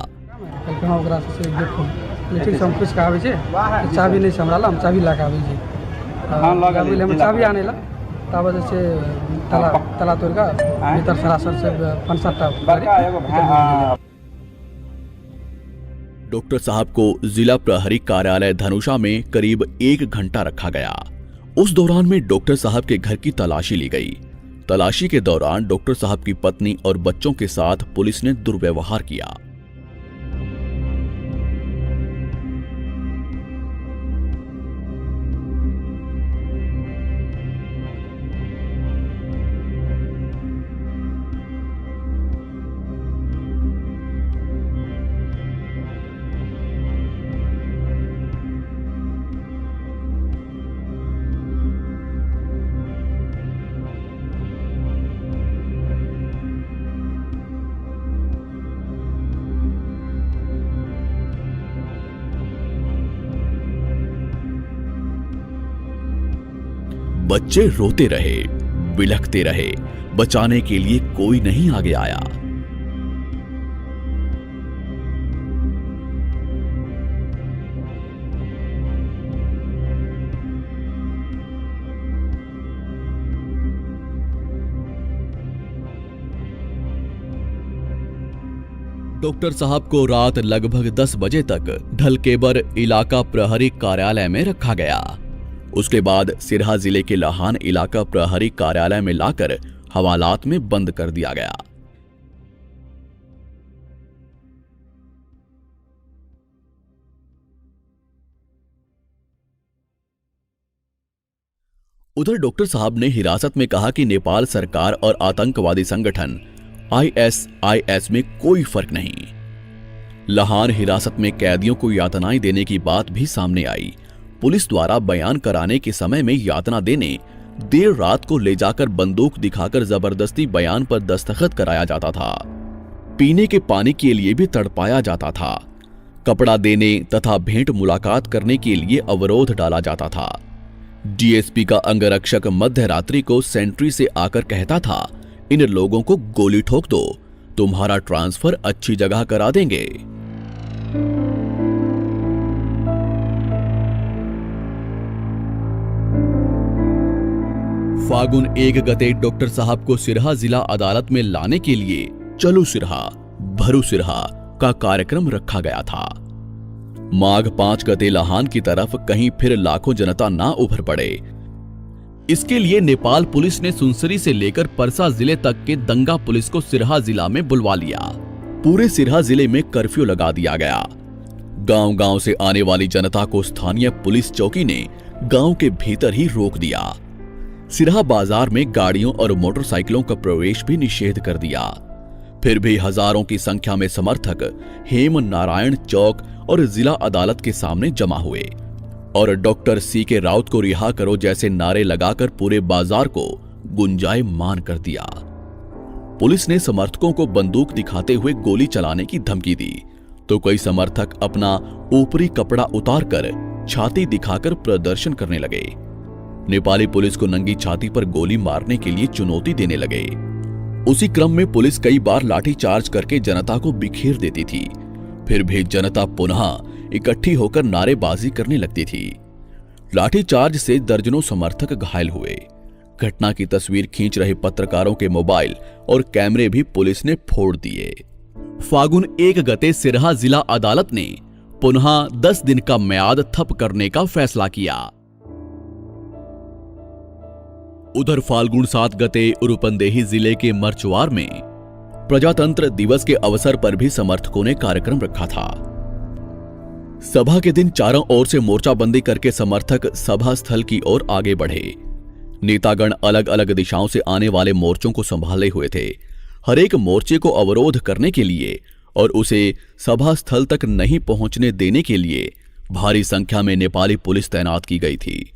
चाबी नहीं संभाला, हम चाबी लगा दीजिए। हम चाबी आने ला तब से तला तोड़ का भीतर सरासर से 5-7 डॉक्टर साहब को जिला प्रहरी कार्यालय धनुषा में करीब 1 घंटा रखा गया। उस दौरान में डॉक्टर साहब के घर की तलाशी ली गई। तलाशी के दौरान डॉक्टर साहब की पत्नी और बच्चों के साथ पुलिस ने दुर्व्यवहार किया। बच्चे रोते रहे, बिलखते रहे, बचाने के लिए कोई नहीं आगे आया। डॉक्टर साहब को रात लगभग 10 बजे तक ढलकेबर इलाका प्रहरी कार्यालय में रखा गया। उसके बाद सिरहा जिले के लाहान इलाका प्रहरी कार्यालय में लाकर हवालात में बंद कर दिया गया। उधर डॉक्टर साहब ने हिरासत में कहा कि नेपाल सरकार और आतंकवादी संगठन ISIS में कोई फर्क नहीं। लाहौर हिरासत में कैदियों को यातनाएं देने की बात भी सामने आई। पुलिस द्वारा बयान कराने के समय में यातना देने, देर रात को ले जाकर बंदूक दिखाकर जबरदस्ती बयान पर दस्तखत कराया जाता था। पीने के पानी के लिए भी तड़पाया जाता था। कपड़ा देने तथा भेंट मुलाकात करने के लिए अवरोध डाला जाता था। डीएसपी का अंगरक्षक मध्य रात्रि को सेंट्री से आकर कहता था, इन लोगों को गोली ठोक दो, तुम्हारा ट्रांसफर अच्छी जगह करा देंगे। फागुन 1 गते डॉक्टर साहब को सिरहा जिला अदालत में लाने के लिए चलो सिरहा भरू सिरहा का कार्यक्रम रखा गया था। माघ 5 गते लाहौर की तरफ कहीं फिर लाखों जनता ना उभर पड़े। इसके लिए नेपाल पुलिस ने सुनसरी से लेकर परसा जिले तक के दंगा पुलिस को सिरहा जिला में बुलवा लिया। पूरे सिरहा जिले में कर्फ्यू लगा दिया गया। गांव-गांव से आने वाली जनता को स्थानीय पुलिस चौकी ने गांव के भीतर ही रोक दिया। सिरहा बाजार में गाड़ियों और मोटरसाइकिलों का प्रवेश भी निषेध कर दिया। फिर भी हजारों की संख्या में समर्थक हेम नारायण चौक और जिला अदालत के सामने जमा हुए और डॉक्टर सीके राउत को रिहा करो जैसे नारे लगाकर पूरे बाजार को गुंजायमान कर दिया। पुलिस ने समर्थकों को बंदूक दिखाते हुए गोली चलाने की धमकी दी तो कई समर्थक अपना ऊपरी कपड़ा उतारकर छाती दिखाकर प्रदर्शन करने लगे। नेपाली पुलिस को नंगी छाती पर गोली मारने के लिए चुनौती देने लगे। उसी क्रम में पुलिस कई बार लाठीचार्ज करके जनता को बिखेर देती थी। फिर भी जनता पुनः इकट्ठी होकर नारेबाजी करने लगती थी। लाठीचार्ज से दर्जनों समर्थक घायल हुए। घटना की तस्वीर खींच रहे पत्रकारों के मोबाइल और कैमरे भी पुलिस ने फोड़ दिए। फागुन 1 गते सिरहा जिला अदालत ने पुनः 10 दिन का म्याद थप करने का फैसला किया। उधर फाल्गुन 7 गते रूपंदेही जिले के मरचुआर में प्रजातंत्र दिवस के अवसर पर भी समर्थकों ने कार्यक्रम रखा था। सभा के दिन चारों ओर से मोर्चाबंदी करके समर्थक सभा स्थल की ओर आगे बढ़े। नेतागण अलग अलग दिशाओं से आने वाले मोर्चों को संभाले हुए थे। हर एक मोर्चे को अवरोध करने के लिए और उसे सभा स्थल तक नहीं पहुंचने देने के लिए भारी संख्या में नेपाली पुलिस तैनात की गई थी।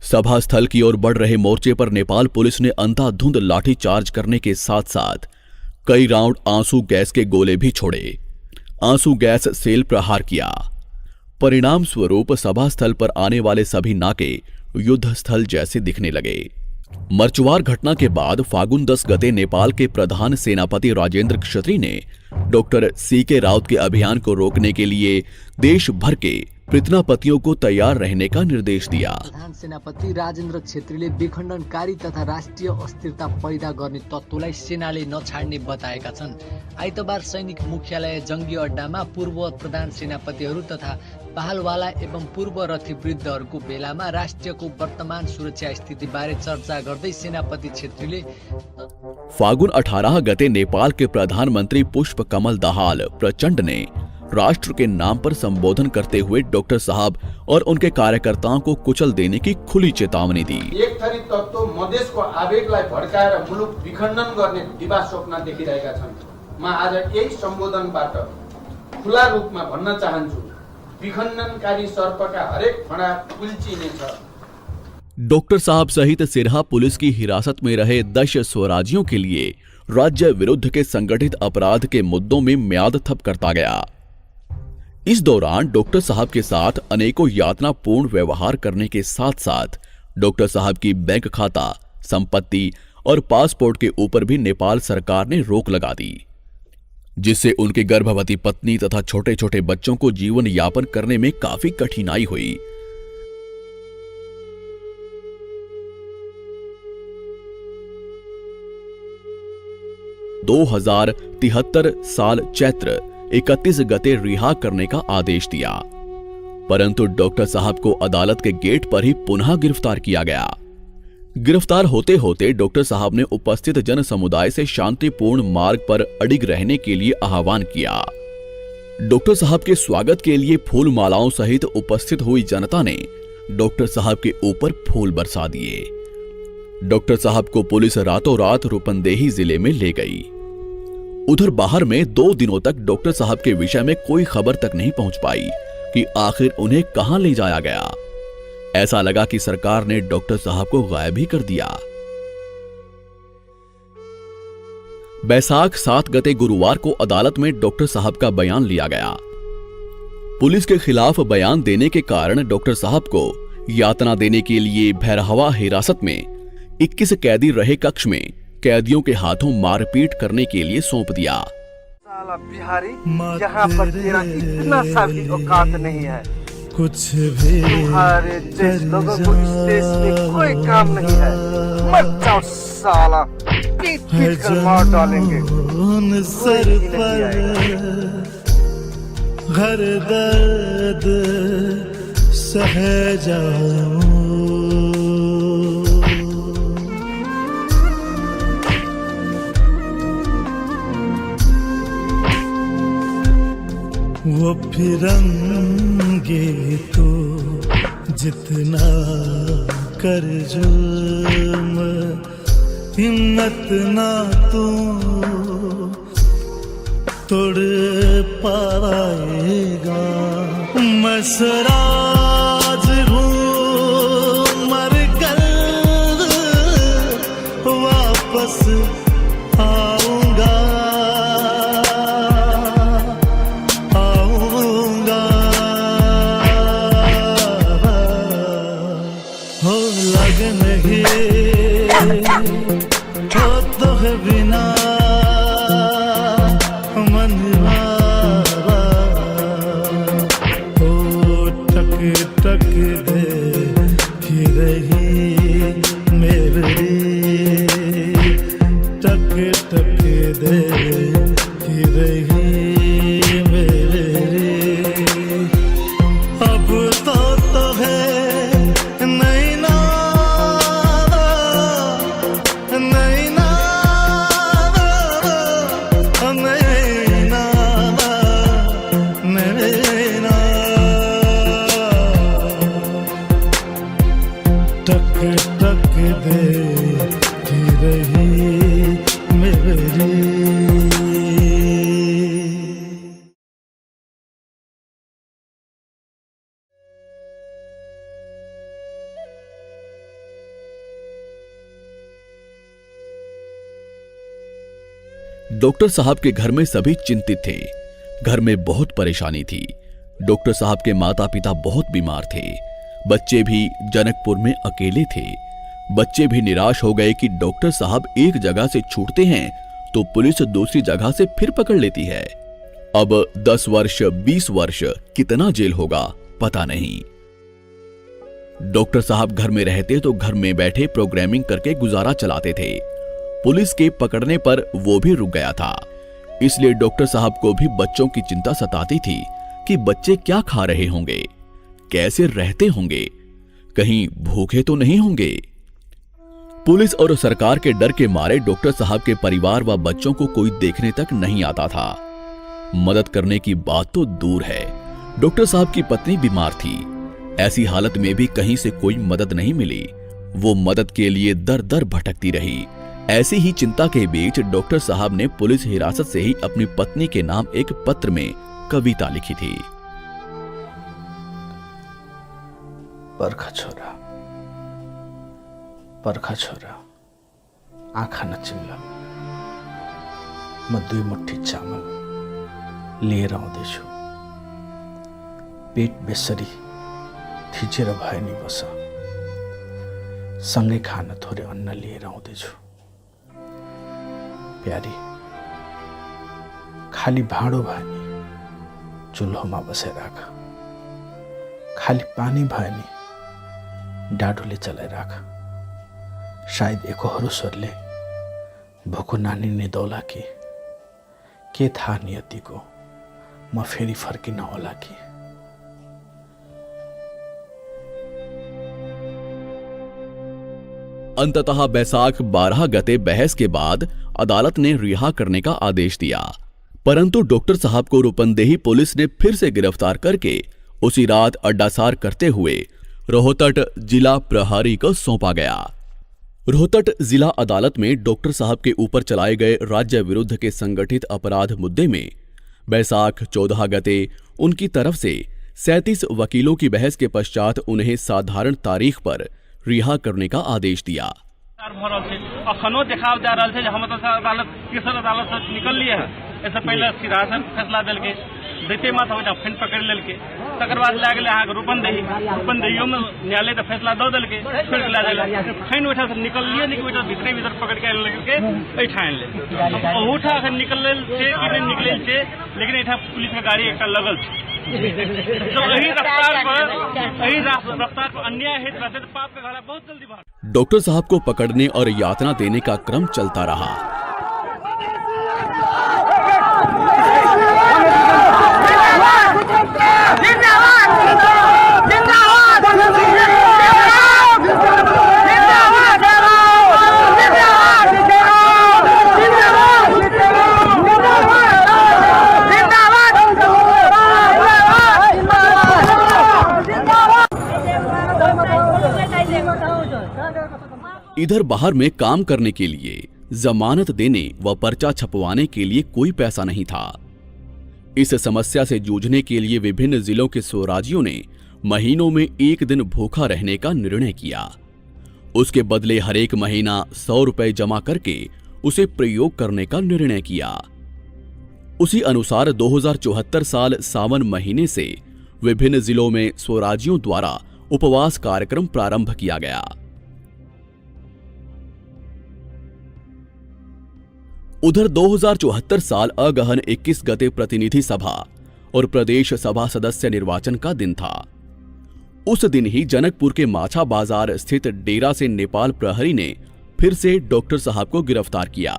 सभा स्थल की ओर बढ़ रहे मोर्चे पर नेपाल पुलिस ने अंधाधुंध लाठीचार्ज करने के साथ साथ कई राउंड आंसू गैस के गोले भी छोड़े। आंसू गैस सेल प्रहार किया। परिणाम स्वरूप सभा स्थल पर आने वाले सभी नाके युद्ध स्थल जैसे दिखने लगे। मरचुआर घटना के बाद फागुन 10 गते नेपाल के प्रधान सेनापति राजेंद्र क्षत्री ने डॉक्टर सीके राउत के अभियान को रोकने के लिए देश भर के पृथनापतियों को तैयार रहने का निर्देश दिया। प्रधान सेनापति राजेंद्र छेत्रीले विखण्डनकारी तथा राष्ट्रिय अस्थिरता पैदा गर्ने तत्त्वलाई सेनाले नछाड्ने बताएका छन्। आइतबार सैनिक मुख्यालय जंगी अड्डामा पूर्व प्रधान सेनापतिहरू तथा बहालवाला एवं पूर्व रथी वृद्धहरूको भेलामा राष्ट्रको वर्तमान सुरक्षा स्थिति बारे चर्चा गर्दै सेनापति छेत्रीले फागुन 18 गते नेपाल के प्रधानमंत्री पुष्प कमल दाहाल प्रचंड ने राष्ट्र के नाम पर संबोधन करते हुए डॉक्टर साहब और उनके कार्यकर्ताओं को कुचल देने की खुली चेतावनी दी। एक थरी तत्त्व मधेसको आवेगलाई भड्काएर मुलुक विखण्डन गर्ने दिवा स्वप्न देखिरहेका छन्। म आज यही सम्बोधनबाट खुला रूपमा भन्न चाहन्छु, विखण्डनकारी सर्पका हरेक फणा कुल्चिनेछ। डॉक्टर साहब सहित सिरहा पुलिस की हिरासत में रहे 10 स्वराज्यों के लिए राज्य विरुद्ध के संगठित अपराध के मुद्दों में म्याद थप करता गया। इस दौरान डॉक्टर साहब के साथ अनेकों यातनापूर्ण व्यवहार करने के साथ साथ डॉक्टर साहब की बैंक खाता, संपत्ति और पासपोर्ट के ऊपर भी नेपाल सरकार ने रोक लगा दी, जिससे उनके गर्भवती पत्नी तथा छोटे छोटे बच्चों को जीवन यापन करने में काफी कठिनाई हुई। दो 2073 साल चैत्र 31 गते रिहा करने का आदेश दिया, परंतु डॉक्टर साहब को अदालत के गेट पर ही पुनः गिरफ्तार किया गया। गिरफ्तार होते होते डॉक्टर साहब ने उपस्थित जन समुदाय से शांतिपूर्ण मार्ग पर अडिग रहने के लिए आह्वान किया। डॉक्टर साहब के स्वागत के लिए फूल मालाओं सहित उपस्थित हुई जनता ने डॉक्टर साहब के ऊपर फूल बरसा दिए। डॉक्टर साहब को पुलिस रातों रात रूपंदेही जिले में ले गई। उधर बाहर में 2 दिनों तक डॉक्टर साहब के विषय में कोई खबर तक नहीं पहुंच पाई कि आखिर उन्हें कहां ले जाया गया। ऐसा लगा कि सरकार ने डॉक्टर साहब को गायब ही कर दिया। बैसाख 7 गते गुरुवार को अदालत में डॉक्टर साहब का बयान लिया गया। पुलिस के खिलाफ बयान देने के कारण डॉक्टर साहब को यातना देने के लिए भैरहवा हिरासत में 21 कैदी रहे कक्ष में कैदियों के हाथों मारपीट करने के लिए सौंप दिया। साला बिहारी, यहाँ पर तेरा इतना सा भी औकात नहीं है। कुछ भी तुम्हारे जैसे लोगों को इस देश में कोई काम नहीं है। मत जाओ साला, पीट पीट कर मार डालेंगे। सर पर हर दर्द सह जाऊं। वो फिरंगे तो जितना कर जुल्म, हिम्मत ना तू तोड़ पाएगा। मैं सराज हूँ मर कर वापस आऊंगा। हो लग नहीं हो तो है बिना मनवारा। हो टक टक दे कि रही मेरी, टक टक दे कि रही मेरी। अब तो है नहीं ना नहीं ना नहीं ना नहीं ना। टक टक दे कि रही मेरी। डॉक्टर साहब के घर में सभी चिंतित थे। घर में बहुत परेशानी थी। डॉक्टर साहब के माता पिता बहुत बीमार थे। बच्चे भी जनकपुर में अकेले थे। बच्चे भी निराश हो गए कि डॉक्टर साहब एक जगह से छूटते हैं तो पुलिस दूसरी जगह से फिर पकड़ लेती है। अब 10 वर्ष 20 वर्ष कितना जेल होगा पता नहीं। डॉक्टर साहब घर में रहते तो घर में बैठे प्रोग्रामिंग करके गुजारा चलाते थे। पुलिस के पकड़ने पर वो भी रुक गया था। इसलिए डॉक्टर साहब को भी बच्चों की चिंता सताती थी कि बच्चे क्या खा रहे होंगे, कैसे रहते होंगे, कहीं भूखे तो नहीं होंगे। पुलिस और सरकार के डर के मारे डॉक्टर साहब के परिवार व बच्चों को कोई देखने तक नहीं आता था। मदद करने की बात तो दूर है। डॉक्टर साहब की पत्नी बीमार थी। ऐसी हालत में भी कहीं से कोई मदद नहीं मिली। वो मदद के लिए दर दर भटकती रही। ऐसी ही चिंता के बीच डॉक्टर साहब ने पुलिस हिरासत से ही अपनी पत्नी के नाम एक पत्र में कविता लिखी थी। पर्खा छोरा आँखा नचिम्ला, म 2 मुट्ठी चामल लिएर आउँदैछु। पेट बेसरी थिचेर भए नि बस, सँगै खान थोरै अन्न लिएर आउँदैछु। प्यारी खाली भाँडो भए नि चुल्होमा बसेर राख, खाली पानी भए नि डाडुले चलाइराख। सायद एकहोरो स्वरले भोको नानी निदौला कि के थाहा नियतिको म फेरि फर्किन होला कि। अंततः बैसाख 12 गते बहस के बाद अदालत ने रिहा करने का आदेश दिया, परंतु डॉक्टर साहब को रूपंदेही पुलिस ने फिर से गिरफ्तार करके उसी रात अड्डासार करते हुए रोहतट जिला प्रहरी को सौंपा गया। रोहतक जिला अदालत में डॉक्टर साहब के ऊपर चलाए गए राज्य विरुद्ध के संगठित अपराध मुद्दे में बैसाख 14 गते उनकी तरफ से 37 वकीलों की बहस के पश्चात उन्हें साधारण तारीख पर रिहा करने का आदेश दिया। अखनो देखाव जा रहा है हम अदालत तीसर अदालत से निकल लिए है। ऐसे पहले सीधा फैसला दिल के देते मत हो जा फिर पकड़ लेल के तकर बाद ला गेले अहाँ रूपनदेहियो में न्यायालय का फैसला दो दिल के फिर ला गेले फाइन उठा से निकल लिए नहीं उठा भीतर पकड़ के लेके ऐठान ले उठा अखन निकल छे कि नहीं निकले छे लेकिन ऐठा पुलिस का गाड़ी एक लगल छे तो यही रफ्तार पर अन्याय है तो पाप का घड़ा बहुत जल्दी बाहर। डॉक्टर साहब को पकड़ने और यातना देने का क्रम चलता रहा। इधर बाहर में काम करने के लिए, जमानत देने व पर्चा छपवाने के लिए कोई पैसा नहीं था। इस समस्या से जूझने के लिए विभिन्न जिलों के स्वराजियों ने महीनों में एक दिन भूखा रहने का निर्णय किया। उसके बदले हर एक महीना 100 रुपए जमा करके उसे प्रयोग करने का निर्णय किया। उसी अनुसार 2074 साल सावन महीने से विभिन्न जिलों में स्वराजियों द्वारा उपवास कार्यक्रम प्रारंभ किया गया। उधर 2074 साल अगहन 21 गते प्रतिनिधि सभा और प्रदेश सभा सदस्य निर्वाचन का दिन था। उस दिन ही जनकपुर के माछा बाजार स्थित डेरा से नेपाल प्रहरी ने फिर से डॉक्टर साहब को गिरफ्तार किया।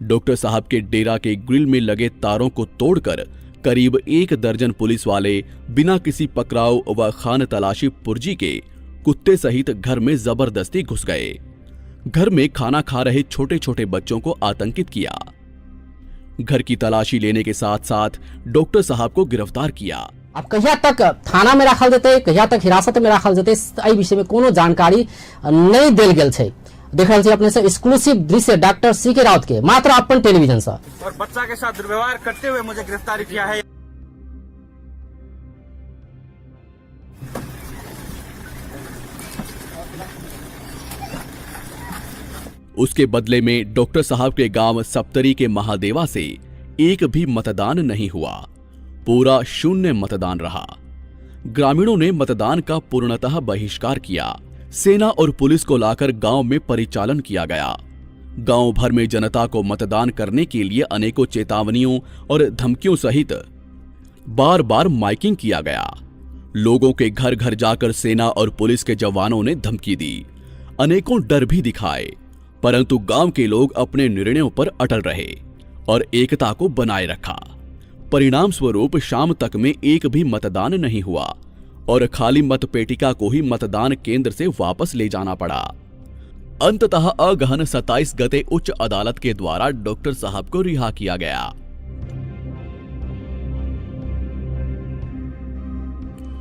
डॉक्टर साहब के डेरा के ग्रिल में लगे तारों को तोड़कर करीब 1 दर्जन पुलिस वाले बिना किसी पकड़ाव व खान तलाशी पुर्जी के कुत्ते सहित घर में जबरदस्ती घुस गए। घर में खाना खा रहे छोटे छोटे बच्चों को आतंकित किया। घर की तलाशी लेने के साथ साथ डॉक्टर साहब को गिरफ्तार किया। अब कहिया तक थाना में रखल जेते, कहिया तक हिरासत में रखल जेते, एहि विषय में कोनो जानकारी नहीं देल गेल छै। देख रहल छी अपने से एक्सक्लूसिव दृश्य डॉक्टर सीके राउत के मात्र अपन टेलीविजन से। और बच्चा के साथ दुर्व्यवहार करते हुए मुझे गिरफ्तार किया है। उसके बदले में डॉक्टर साहब के गांव सप्तरी के महादेवा से एक भी मतदान नहीं हुआ। पूरा शून्य मतदान रहा। ग्रामीणों ने मतदान का पूर्णतः बहिष्कार किया। सेना और पुलिस को लाकर गांव में परिचालन किया गया। गांव भर में जनता को मतदान करने के लिए अनेकों चेतावनियों और धमकियों सहित बार बार माइकिंग किया गया। लोगों के घर घर जाकर सेना और पुलिस के जवानों ने धमकी दी। अनेकों डर भी दिखाए, परंतु गांव के लोग अपने निर्णयों पर अटल रहे और एकता को बनाए रखा। परिणाम स्वरूप शाम तक में एक भी मतदान नहीं हुआ और खाली मतपेटिका को ही मतदान केंद्र से वापस ले जाना पड़ा। अंततः अगहन 27 गते उच्च अदालत के द्वारा डॉक्टर साहब को रिहा किया गया।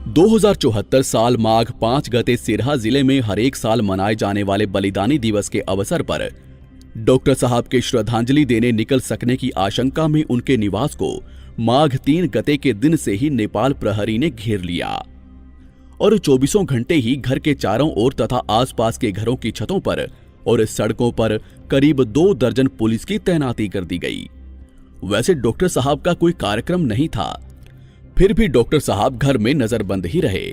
दो 2074 साल माघ 5 गते सिरहा जिले में हर एक साल मनाए जाने वाले बलिदानी दिवस के अवसर पर डॉक्टर साहब के श्रद्धांजलि देने निकल सकने की आशंका में उनके निवास को माघ 3 गते के दिन से ही नेपाल प्रहरी ने घेर लिया और 24 घंटे ही घर के चारों ओर तथा आसपास के घरों की छतों पर और सड़कों पर करीब 2 दर्जन पुलिस की तैनाती कर दी गई। वैसे डॉक्टर साहब का कोई कार्यक्रम नहीं था, फिर भी डॉक्टर साहब घर में नजरबंद ही रहे।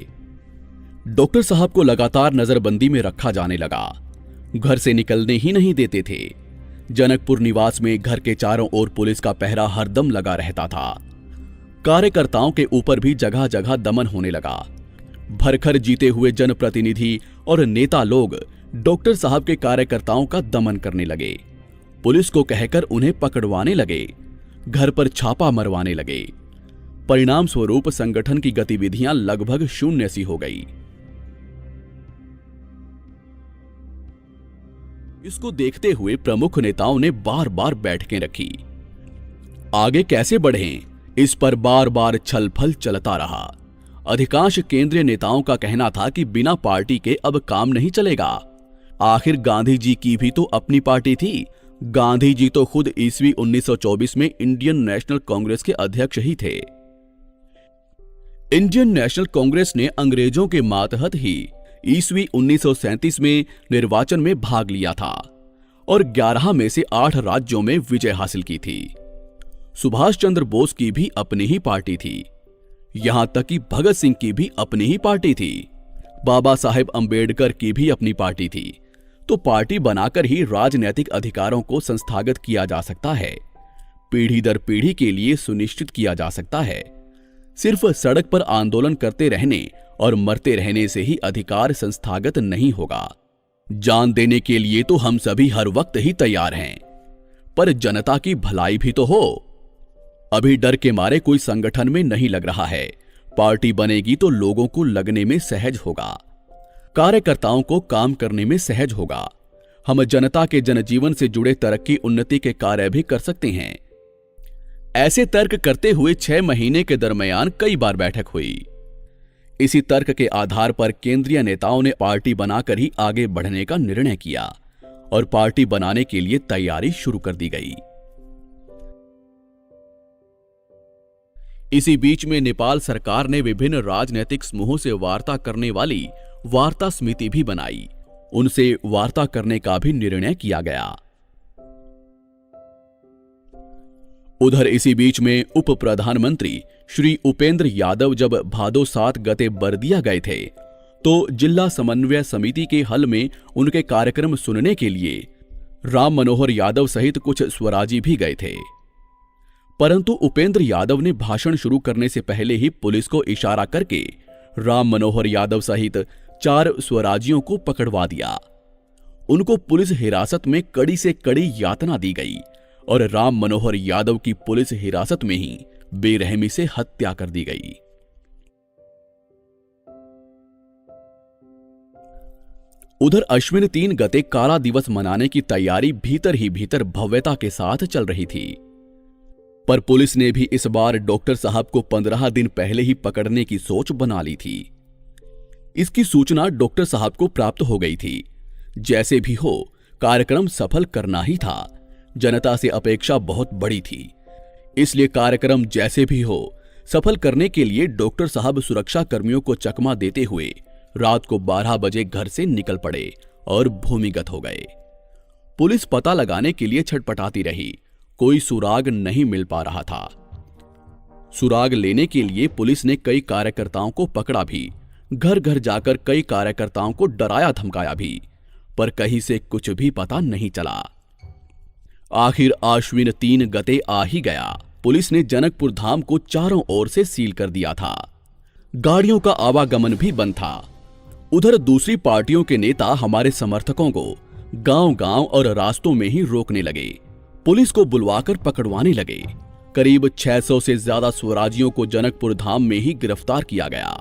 डॉक्टर साहब को लगातार नजरबंदी में रखा जाने लगा। घर से निकलने ही नहीं देते थे। जनकपुर निवास में घर के चारों ओर पुलिस का पहरा हरदम लगा रहता था। कार्यकर्ताओं के ऊपर भी जगह जगह दमन होने लगा। भरखर जीते हुए जनप्रतिनिधि और नेता लोग डॉक्टर साहब के कार्यकर्ताओं का दमन करने लगे। पुलिस को कहकर उन्हें पकड़वाने लगे, घर पर छापा मरवाने लगे। परिणाम स्वरूप संगठन की गतिविधियां लगभग शून्य सी हो गई। इसको देखते हुए प्रमुख नेताओं ने बार बार बैठकें रखी। आगे कैसे बढ़ें, इस पर बार बार छलफल चलता रहा। अधिकांश केंद्रीय नेताओं का कहना था कि बिना पार्टी के अब काम नहीं चलेगा। आखिर गांधी जी की भी तो अपनी पार्टी थी। गांधी जी तो खुद ईस्वी 1924 में इंडियन नेशनल कांग्रेस के अध्यक्ष ही थे। इंडियन नेशनल कांग्रेस ने अंग्रेजों के मातहत ही ईस्वी 1937 में निर्वाचन में भाग लिया था और 11 में से 8 राज्यों में विजय हासिल की थी। सुभाष चंद्र बोस की भी अपनी ही पार्टी थी। यहां तक कि भगत सिंह की भी अपनी ही पार्टी थी। बाबा साहेब अंबेडकर की भी अपनी पार्टी थी। तो पार्टी बनाकर ही राजनीतिक अधिकारों को संस्थागत किया जा सकता है, पीढ़ी दर पीढ़ी के लिए सुनिश्चित किया जा सकता है। सिर्फ सड़क पर आंदोलन करते रहने और मरते रहने से ही अधिकार संस्थागत नहीं होगा। जान देने के लिए तो हम सभी हर वक्त ही तैयार हैं, पर जनता की भलाई भी तो हो। अभी डर के मारे कोई संगठन में नहीं लग रहा है। पार्टी बनेगी तो लोगों को लगने में सहज होगा, कार्यकर्ताओं को काम करने में सहज होगा। हम जनता के जनजीवन से जुड़े तरक्की उन्नति के कार्य भी कर सकते हैं। ऐसे तर्क करते हुए 6 महीने के दरमियान कई बार बैठक हुई। इसी तर्क के आधार पर केंद्रीय नेताओं ने पार्टी बनाकर ही आगे बढ़ने का निर्णय किया और पार्टी बनाने के लिए तैयारी शुरू कर दी गई। इसी बीच में नेपाल सरकार ने विभिन्न राजनीतिक समूहों से वार्ता करने वाली वार्ता समिति भी बनाई। उनसे वार्ता करने का भी निर्णय किया गया। उधर इसी बीच में उप प्रधानमंत्री श्री उपेंद्र यादव जब भादो 7 गते बर्दिया गए थे तो जिला समन्वय समिति के हल में उनके कार्यक्रम सुनने के लिए राम मनोहर यादव सहित कुछ स्वराजी भी गए थे। परंतु उपेंद्र यादव ने भाषण शुरू करने से पहले ही पुलिस को इशारा करके राम मनोहर यादव सहित 4 स्वराजियों को पकड़वा दिया। उनको पुलिस हिरासत में कड़ी से कड़ी यातना दी गई और राम मनोहर यादव की पुलिस हिरासत में ही बेरहमी से हत्या कर दी गई। उधर अश्विन 3 गते काला दिवस मनाने की तैयारी भीतर ही भीतर भव्यता के साथ चल रही थी, पर पुलिस ने भी इस बार डॉक्टर साहब को 15 दिन पहले ही पकड़ने की सोच बना ली थी। इसकी सूचना डॉक्टर साहब को प्राप्त हो गई थी। जैसे भी हो कार्यक्रम सफल करना ही था। जनता से अपेक्षा बहुत बड़ी थी, इसलिए कार्यक्रम जैसे भी हो सफल करने के लिए डॉक्टर साहब सुरक्षा कर्मियों को चकमा देते हुए रात को 12 बजे घर से निकल पड़े और भूमिगत हो गए। पुलिस पता लगाने के लिए छटपटाती रही, कोई सुराग नहीं मिल पा रहा था। सुराग लेने के लिए पुलिस ने कई कार्यकर्ताओं को पकड़ा भी, घर घर जाकर कई कार्यकर्ताओं को डराया धमकाया भी, पर कहीं से कुछ भी पता नहीं चला। आखिर आश्विन 3 गते आ ही गया। पुलिस ने जनकपुर धाम को चारों ओर से सील कर दिया था। गाड़ियों का आवागमन भी बंद था। उधर दूसरी पार्टियों के नेता हमारे समर्थकों को गांव-गांव और रास्तों में ही रोकने लगे, पुलिस को बुलवाकर पकड़वाने लगे। करीब 600 से ज्यादा स्वराजियों को जनकपुर धाम में ही गिरफ्तार किया गया।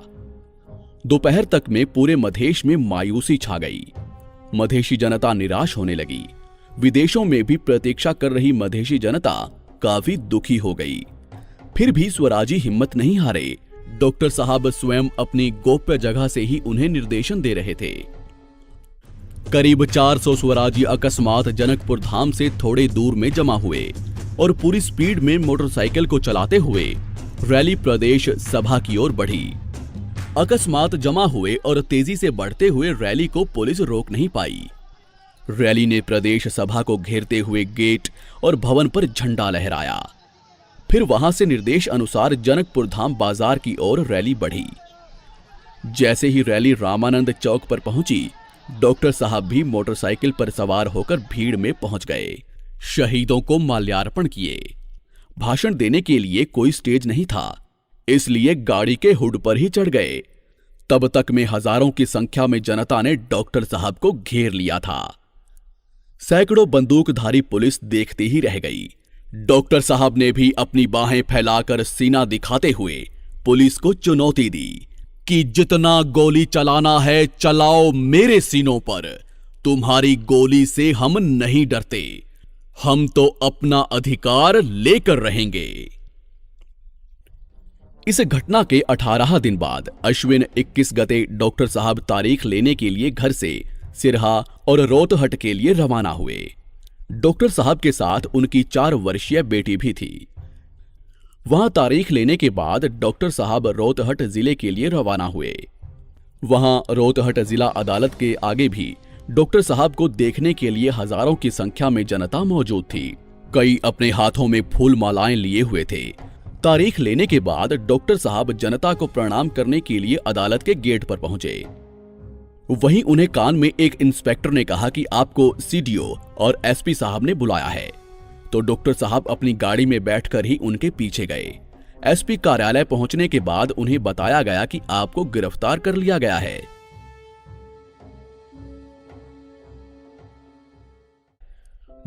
दोपहर तक में पूरे मधेश में मायूसी छा गई। मधेशी जनता निराश होने लगी। विदेशों में भी प्रतीक्षा कर रही मधेशी जनता काफी दुखी हो गई। फिर भी स्वराजी हिम्मत नहीं हारे। डॉक्टर साहब स्वयं अपनी गोप्य जगह से ही उन्हें निर्देशन दे रहे थे। करीब 400 स्वराजी अकस्मात जनकपुर धाम से थोड़े दूर में जमा हुए और पूरी स्पीड में मोटरसाइकिल को चलाते हुए रैली प्रदेश सभा की ओर बढ़ी। अकस्मात जमा हुए और तेजी से बढ़ते हुए रैली को पुलिस रोक नहीं पाई। रैली ने प्रदेश सभा को घेरते हुए गेट और भवन पर झंडा लहराया। फिर वहां से निर्देश अनुसार जनकपुर धाम बाजार की ओर रैली बढ़ी। जैसे ही रैली रामानंद चौक पर पहुंची, डॉक्टर साहब भी मोटरसाइकिल पर सवार होकर भीड़ में पहुंच गए। शहीदों को माल्यार्पण किए। भाषण देने के लिए कोई स्टेज नहीं था, इसलिए गाड़ी के हुड पर ही चढ़ गए। तब तक में हजारों की संख्या में जनता ने डॉक्टर साहब को घेर लिया था। सैकड़ों बंदूकधारी पुलिस देखती ही रह गई। डॉक्टर साहब ने भी अपनी बाहें फैलाकर सीना दिखाते हुए पुलिस को चुनौती दी कि जितना गोली चलाना है चलाओ मेरे सीनों पर, तुम्हारी गोली से हम नहीं डरते, हम तो अपना अधिकार लेकर रहेंगे। इस घटना के 18 दिन बाद अश्विन 21 गते डॉक्टर साहब तारीख लेने के लिए घर से सिरहा और रोहतहट के लिए रवाना हुए। डॉक्टर साहब के साथ उनकी 4 वर्षीय बेटी भी थी। वहां तारीख लेने के बाद डॉक्टर साहब रोहतहट जिले के लिए रवाना हुए। वहां रोहतहट जिला अदालत के आगे भी डॉक्टर साहब को देखने के लिए हजारों की संख्या में जनता मौजूद थी। कई अपने हाथों में फूल मालाएं लिए हुए थे। तारीख लेने के बाद डॉक्टर साहब जनता को प्रणाम करने के लिए अदालत के गेट पर पहुंचे। वहीं उन्हें कान में एक इंस्पेक्टर ने कहा कि आपको सीडीओ और एसपी साहब ने बुलाया है। तो डॉक्टर साहब अपनी गाड़ी में बैठकर ही उनके पीछे गए। एसपी कार्यालय पहुंचने के बाद उन्हें बताया गया कि आपको गिरफ्तार कर लिया गया है।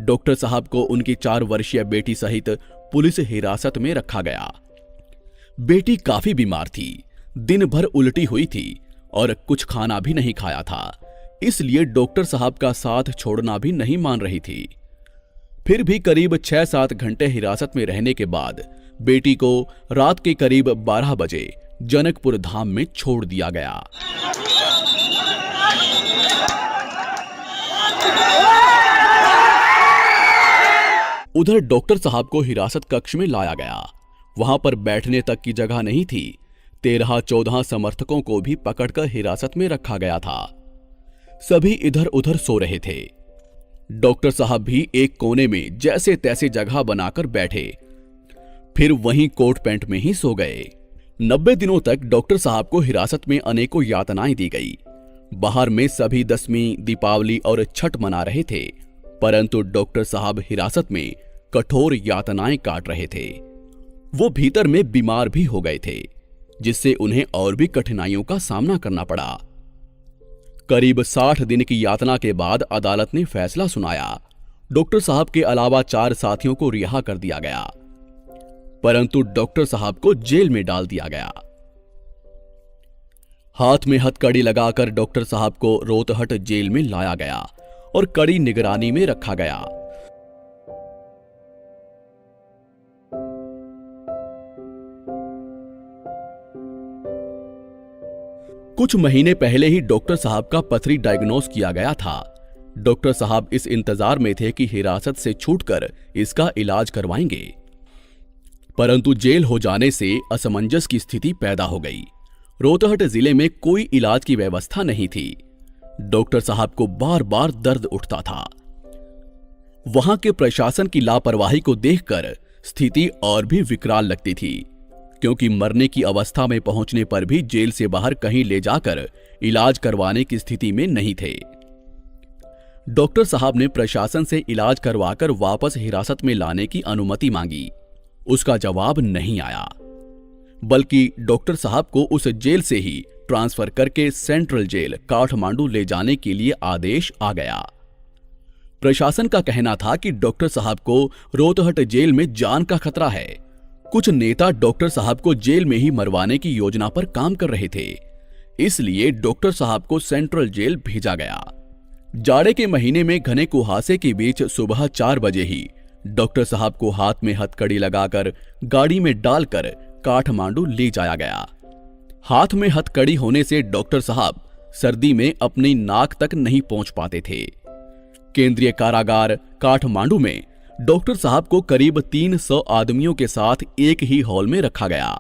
डॉक्टर साहब को उनकी 4 वर्षीय बेटी सहित पुलिस हिरासत में रखा गया। बेटी काफी बीमार थी, दिन भर उल्टी हुई थी और कुछ खाना भी नहीं खाया था, इसलिए डॉक्टर साहब का साथ छोड़ना भी नहीं मान रही थी। फिर भी करीब 6-7 घंटे हिरासत में रहने के बाद बेटी को रात के करीब 12 बजे जनकपुर धाम में छोड़ दिया गया। उधर डॉक्टर साहब को हिरासत कक्ष में लाया गया। वहां पर बैठने तक की जगह नहीं थी। 13-14 समर्थकों को भी पकड़कर हिरासत में रखा गया था। सभी इधर उधर सो रहे थे। डॉक्टर साहब भी एक कोने में जैसे तैसे जगह बनाकर बैठे, फिर वहीं कोट पैंट में ही सो गए। 90 दिनों तक डॉक्टर साहब को हिरासत में अनेकों यातनाएं दी गई। बाहर में सभी दशमी, दीपावली और छठ मना रहे थे, परंतु डॉक्टर साहब हिरासत में कठोर यातनाएं काट रहे थे। वो भीतर में बीमार भी हो गए थे, जिससे उन्हें और भी कठिनाइयों का सामना करना पड़ा। करीब 60 दिन की यातना के बाद अदालत ने फैसला सुनाया। डॉक्टर साहब के अलावा 4 साथियों को रिहा कर दिया गया, परंतु डॉक्टर साहब को जेल में डाल दिया गया। हाथ में हथकड़ी लगाकर डॉक्टर साहब को रोहतहट जेल में लाया गया और कड़ी निगरानी में रखा गया। कुछ महीने पहले ही डॉक्टर साहब का पथरी डायग्नोस किया गया था। डॉक्टर साहब इस इंतजार में थे कि हिरासत से छूटकर इसका इलाज करवाएंगे, परंतु जेल हो जाने से असमंजस की स्थिति पैदा हो गई। रोहतहट जिले में कोई इलाज की व्यवस्था नहीं थी। डॉक्टर साहब को बार बार दर्द उठता था। वहां के प्रशासन की लापरवाही को देखकर स्थिति और भी विकराल लगती थी, क्योंकि मरने की अवस्था में पहुंचने पर भी जेल से बाहर कहीं ले जाकर इलाज करवाने की स्थिति में नहीं थे। डॉक्टर साहब ने प्रशासन से इलाज करवाकर वापस हिरासत में लाने की अनुमति मांगी। उसका जवाब नहीं आया, बल्कि डॉक्टर साहब को उस जेल से ही ट्रांसफर करके सेंट्रल जेल काठमांडू ले जाने के लिए आदेश आ गया। प्रशासन का कहना था कि डॉक्टर साहब को रोहतहट जेल में जान का खतरा है। कुछ नेता डॉक्टर साहब को जेल में ही मरवाने की योजना पर काम कर रहे थे, इसलिए डॉक्टर साहब को सेंट्रल जेल भेजा गया। जाड़े के महीने में घने कुहासे के बीच सुबह 4 बजे ही डॉक्टर साहब को हाथ में हथकड़ी लगाकर गाड़ी में डालकर काठमांडू ले जाया गया। हाथ में हथकड़ी होने से डॉक्टर साहब सर्दी में अपनी नाक तक नहीं पहुंच पाते थे। केंद्रीय कारागार काठमांडू में डॉक्टर साहब को करीब 300 आदमियों के साथ एक ही हॉल में रखा गया।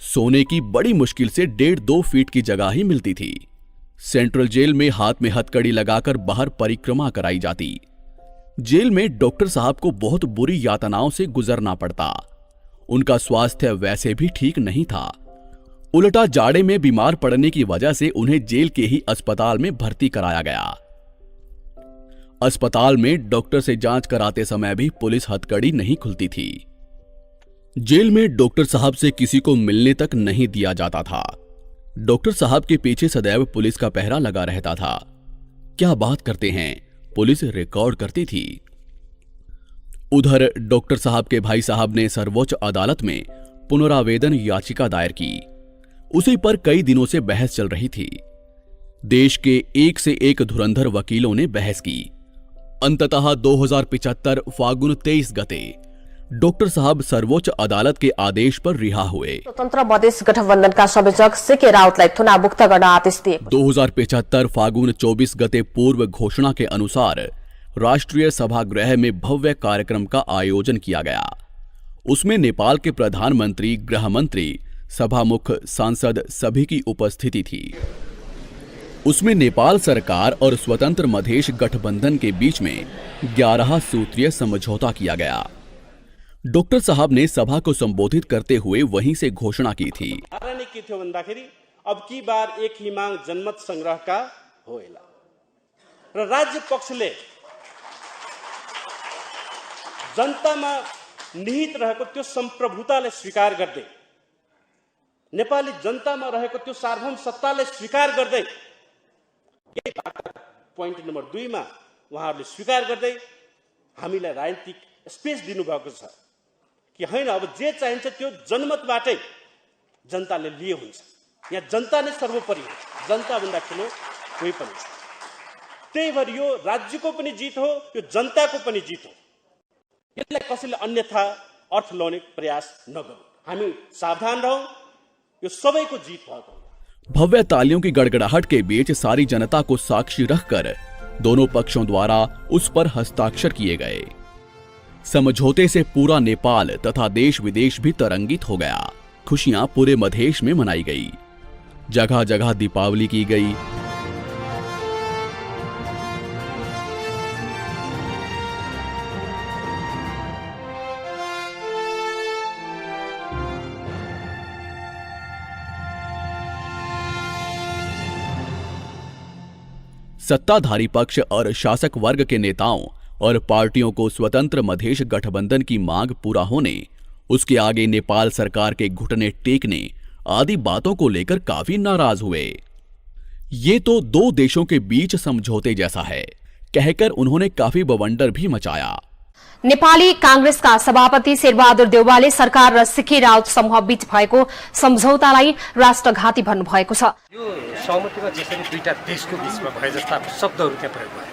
सोने की बड़ी मुश्किल से 1.5-2 फीट की जगह ही मिलती थी। सेंट्रल जेल में हाथ में हथकड़ी लगाकर बाहर परिक्रमा कराई जाती। जेल में डॉक्टर साहब को बहुत बुरी यातनाओं से गुजरना पड़ता। उनका स्वास्थ्य वैसे भी ठीक नहीं था। उल्टा जाड़े में बीमार पड़ने की वजह से उन्हें जेल के ही अस्पताल में भर्ती कराया गया। अस्पताल में डॉक्टर से जांच कराते समय भी पुलिस हथकड़ी नहीं खुलती थी। जेल में डॉक्टर साहब से किसी को मिलने तक नहीं दिया जाता था। डॉक्टर साहब के पीछे सदैव पुलिस का पहरा लगा रहता था। क्या बात करते हैं, पुलिस रिकॉर्ड करती थी। उधर डॉक्टर साहब के भाई साहब ने सर्वोच्च अदालत में पुनरावेदन याचिका दायर की। उसी पर कई दिनों से बहस चल रही थी। देश के एक से एक धुरंधर वकीलों ने बहस की। अंततः 2075 फागुन 23 गते डॉक्टर साहब सर्वोच्च अदालत के आदेश पर रिहा हुए। स्वतन्त्र मधेस गठबन्धनका संयोजक सीके राउतलाई थुनामुक्त गर्न आदेश दिए। 2075 फागुन 24 गते पूर्व घोषणा के अनुसार राष्ट्रीय सभागृह में भव्य कार्यक्रम का आयोजन किया गया। उसमें नेपाल के प्रधानमंत्री, गृह मंत्री, सभामुख, सांसद सभी की उपस्थिति थी। उसमें नेपाल सरकार और स्वतंत्र मधेश गठबंधन के बीच में 11 सूत्रीय समझौता किया गया। डॉक्टर साहब ने सभा को संबोधित करते हुए वहीं से घोषणा की थी। के थियो भन्दाखेरि अब की बार एक ही मांग जनमत संग्रहका होएला र राज्य पक्षले जनतामा निहित रहेको त्यो संप्रभुतालाई स्वीकार गर्दै, नेपाली जनतामा रहेको त्यो सार्वभौम सत्तालाई स्वीकार गर्दै, पोइन्ट नम्बर 2 मा उहाँहरूले स्वीकार गर्दै हामीलाई राजनीतिक स्पेस दिनुभएको छ कि हैन, अब जे चाहिन्छ त्यो जनमतबाटै जनताले लिए हुन्छ। यहाँ जनता नै सर्वोपरि हो, जनताभन्दा ठुलो कोही पनि छ। त्यही भएर यो राज्यको पनि जित हो, यो जनताको पनि जित हो। यसलाई कसैले अन्यथा अर्थ लाउने प्रयास नगरौँ, हामी सावधान रहौँ, यो सबैको जित भएको। भव्य तालियों की गड़गड़ाहट के बीच सारी जनता को साक्षी रखकर दोनों पक्षों द्वारा उस पर हस्ताक्षर किए गए। समझौते से पूरा नेपाल तथा देश विदेश भी तरंगित हो गया। खुशियां पूरे मधेश में मनाई गई, जगह जगह दीपावली की गई। सत्ताधारी पक्ष और शासक वर्ग के नेताओं और पार्टियों को स्वतंत्र मधेश गठबंधन की मांग पूरा होने, उसके आगे नेपाल सरकार के घुटने टेकने आदि बातों को लेकर काफी नाराज हुए। ये तो दो देशों के बीच समझौते जैसा है कहकर उन्होंने काफी बवंडर भी मचाया। नेपाली कांग्रेसका सभापति शेरबहादुर देउवाले सरकार र सीके राउत समूह बीच भएको सम्झौतालाई राष्ट्रघाती भन्नुभएको छ। यो सहमतिमा जसरी दुईटा देशको बीचमा भए जस्ता शब्दहरू त्यहाँ प्रयोग भयो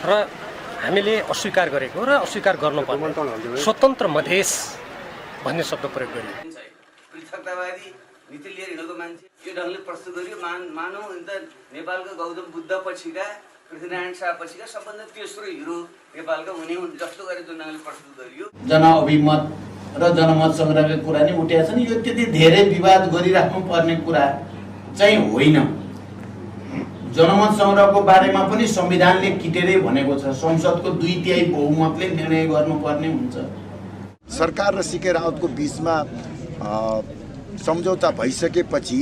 र हामीले अस्वीकार गरेको र अस्वीकार गर्नुपर्ने स्वतन्त्र मधेस भन्ने शब्द प्रयोग गरियो। पृथकतावादी नीति लिएर हिँडेको मान्छे यो ढङ्गले प्रस्तुत गरियो। मानौ नेपालको गौतम बुद्ध पछिका, पृथ्वीनारायण शाह पछिका सबभन्दा तेस्रो हिरो नेपालका हुने जस्तो गरी जुन ढङ्गले प्रस्तुत गरियो। जनअभिमत र जनमत संग्रहका कुरा नै उठेका छन्। यो त्यति धेरै विवाद गरिराख्नु पर्ने कुरा चाहिँ होइन। जनमत संग्रहको बारेमा पनि संविधानले किटेरै भनेको छ, संसदको 2/3 बहुमतले निर्णय गर्नुपर्ने हुन्छ। सरकार र सीके राउतको बीचमा सम्झौता भइसकेपछि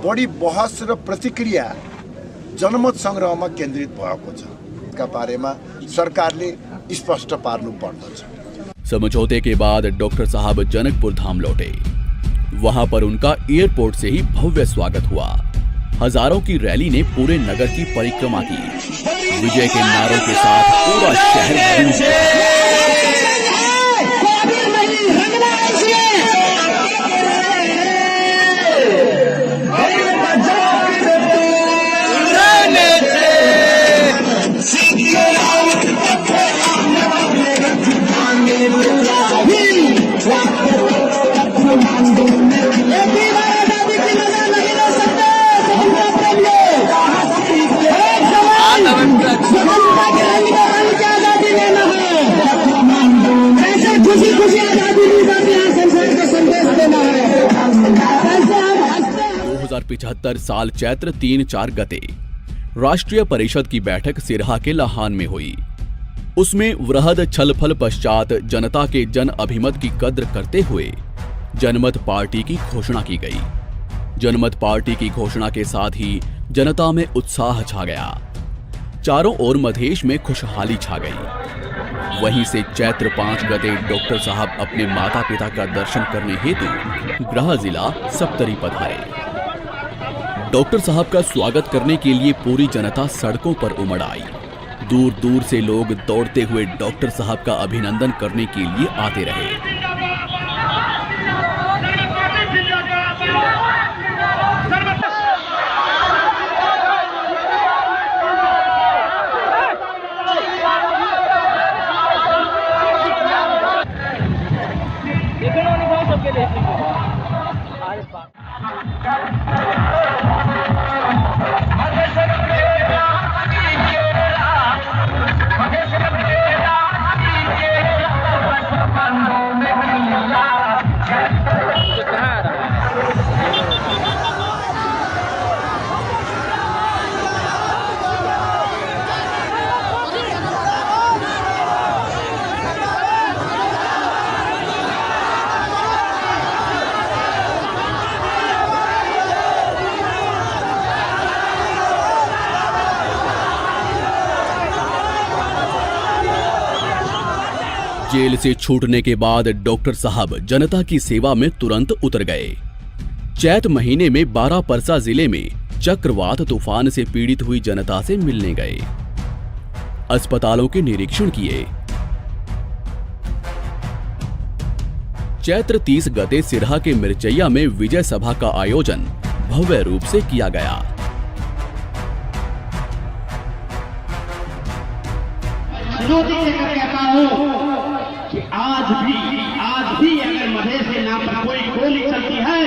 बढी बहस र प्रतिक्रिया जनमत संग्रहमा केन्द्रित भएको छ। का बारेमा सरकारले स्पष्ट पार्नु पर्दछ। समझौते के बाद डॉक्टर साहब जनकपुर धाम लौटे। वहां पर उनका एयरपोर्ट से ही भव्य स्वागत हुआ। हजारों की रैली ने पूरे नगर की परिक्रमा की। विजय के नारों के साथ पूरा शहर गूंज गया। साल चैत्र 3-4 गते राष्ट्रीय परिषद की बैठक सिरहा के लाहान में हुई। उसमें वृहद छलफल पश्चात जनता के जन अभिमत की कद्र करते हुए जनमत पार्टी की घोषणा की गई। जनमत पार्टी की घोषणा के साथ ही जनता में उत्साह छा गया। चारों ओर मधेश में खुशहाली छा गई। वहीं से चैत्र 5 गते डॉक्टर साहब अपने माता पिता का दर्शन करने हेतु गृह जिला सप्तरी पधारे। डॉक्टर साहब का स्वागत करने के लिए पूरी जनता सड़कों पर उमड़ आई। दूर दूर से लोग दौड़ते हुए डॉक्टर साहब का अभिनंदन करने के लिए आते रहे। जेल से छूटने के बाद डॉक्टर साहब जनता की सेवा में तुरंत उतर गए। चैत महीने में 12 परसा जिले में चक्रवात तूफान से पीड़ित हुई जनता से मिलने गए, अस्पतालों के निरीक्षण किए। चैत्र 30 गते सिरहा के मिर्चैया में विजय सभा का आयोजन भव्य रूप से किया गया। चुनौती देकर कहता हूं कि आज भी अगर मधेश के नाम पर कोई गोली चलती है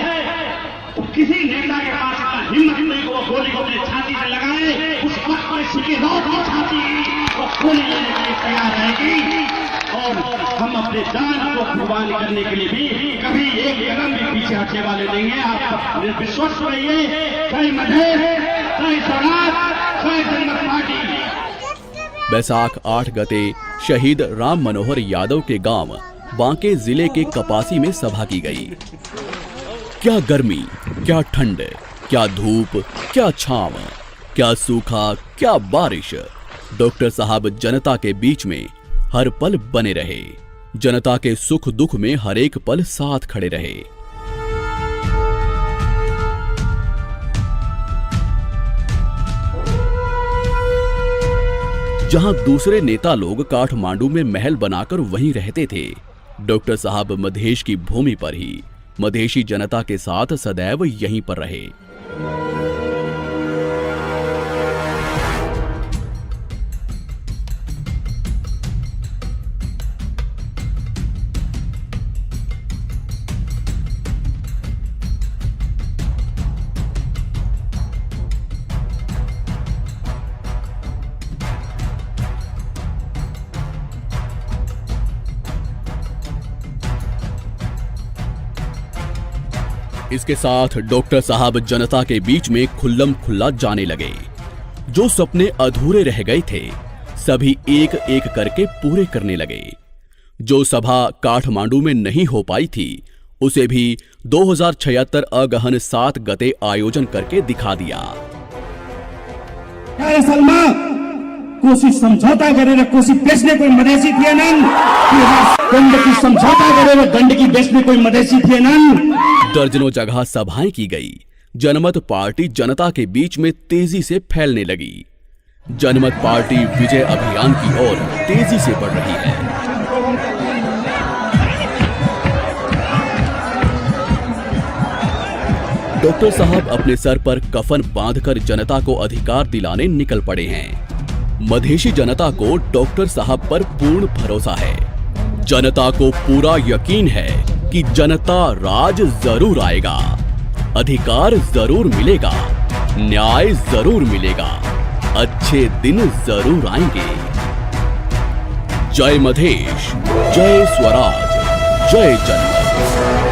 तो किसी नेता के पास इतना हिम्मत नहीं कि वो गोली को अपनी छाती से लगाए। उस वक्त में सीके राउत की छाती वो गोली लेने के लिए तैयार रहेगी और हम अपने जान को कुर्बान करने के लिए भी कभी एक कदम भी पीछे हटने वाले नहीं है। आप विश्वास रहिए। जय मधेश, जय स्वराज, जय जनमत पार्टी। बैसाख 8 गते शहीद राम मनोहर यादव के गांव बांके जिले के कपासी में सभा की गई। क्या गर्मी, क्या ठंड, क्या धूप, क्या छांव, क्या सूखा, क्या बारिश, डॉक्टर साहब जनता के बीच में हर पल बने रहे। जनता के सुख दुख में हर एक पल साथ खड़े रहे। जहां दूसरे नेता लोग काठमांडू में महल बनाकर वहीं रहते थे, डॉक्टर साहब मधेश की भूमि पर ही मधेशी जनता के साथ सदैव यहीं पर रहे। इसके साथ डॉक्टर साहब जनता के बीच में खुल्लम खुल्ला जाने लगे। जो सपने अधूरे रह गए थे सभी एक एक करके पूरे करने लगे। जो सभा काठमांडू में नहीं हो पाई थी उसे भी 2076 अगहन 7 गते आयोजन करके दिखा दिया। सलमा कोशी समझौता गरेर कोशी बेच्ने कोही मधेसी थिएनन्। गण्डकी समझौता गरेर गण्डकी बेच्ने कोही मधेसी थिएनन्। दर्जनों जगह सभाएं की गई। जनमत पार्टी जनता के बीच में तेजी से फैलने लगी। जनमत पार्टी विजय अभियान की ओर तेजी से बढ़ रही है। डॉक्टर साहब अपने सर पर कफन बांधकर जनता को अधिकार दिलाने निकल पड़े हैं। मधेशी जनता को डॉक्टर साहब पर पूर्ण भरोसा है। जनता को पूरा यकीन है कि जनता राज जरूर आएगा, अधिकार जरूर मिलेगा, न्याय जरूर मिलेगा, अच्छे दिन जरूर आएंगे। जय मधेश, जय स्वराज, जय जनमत।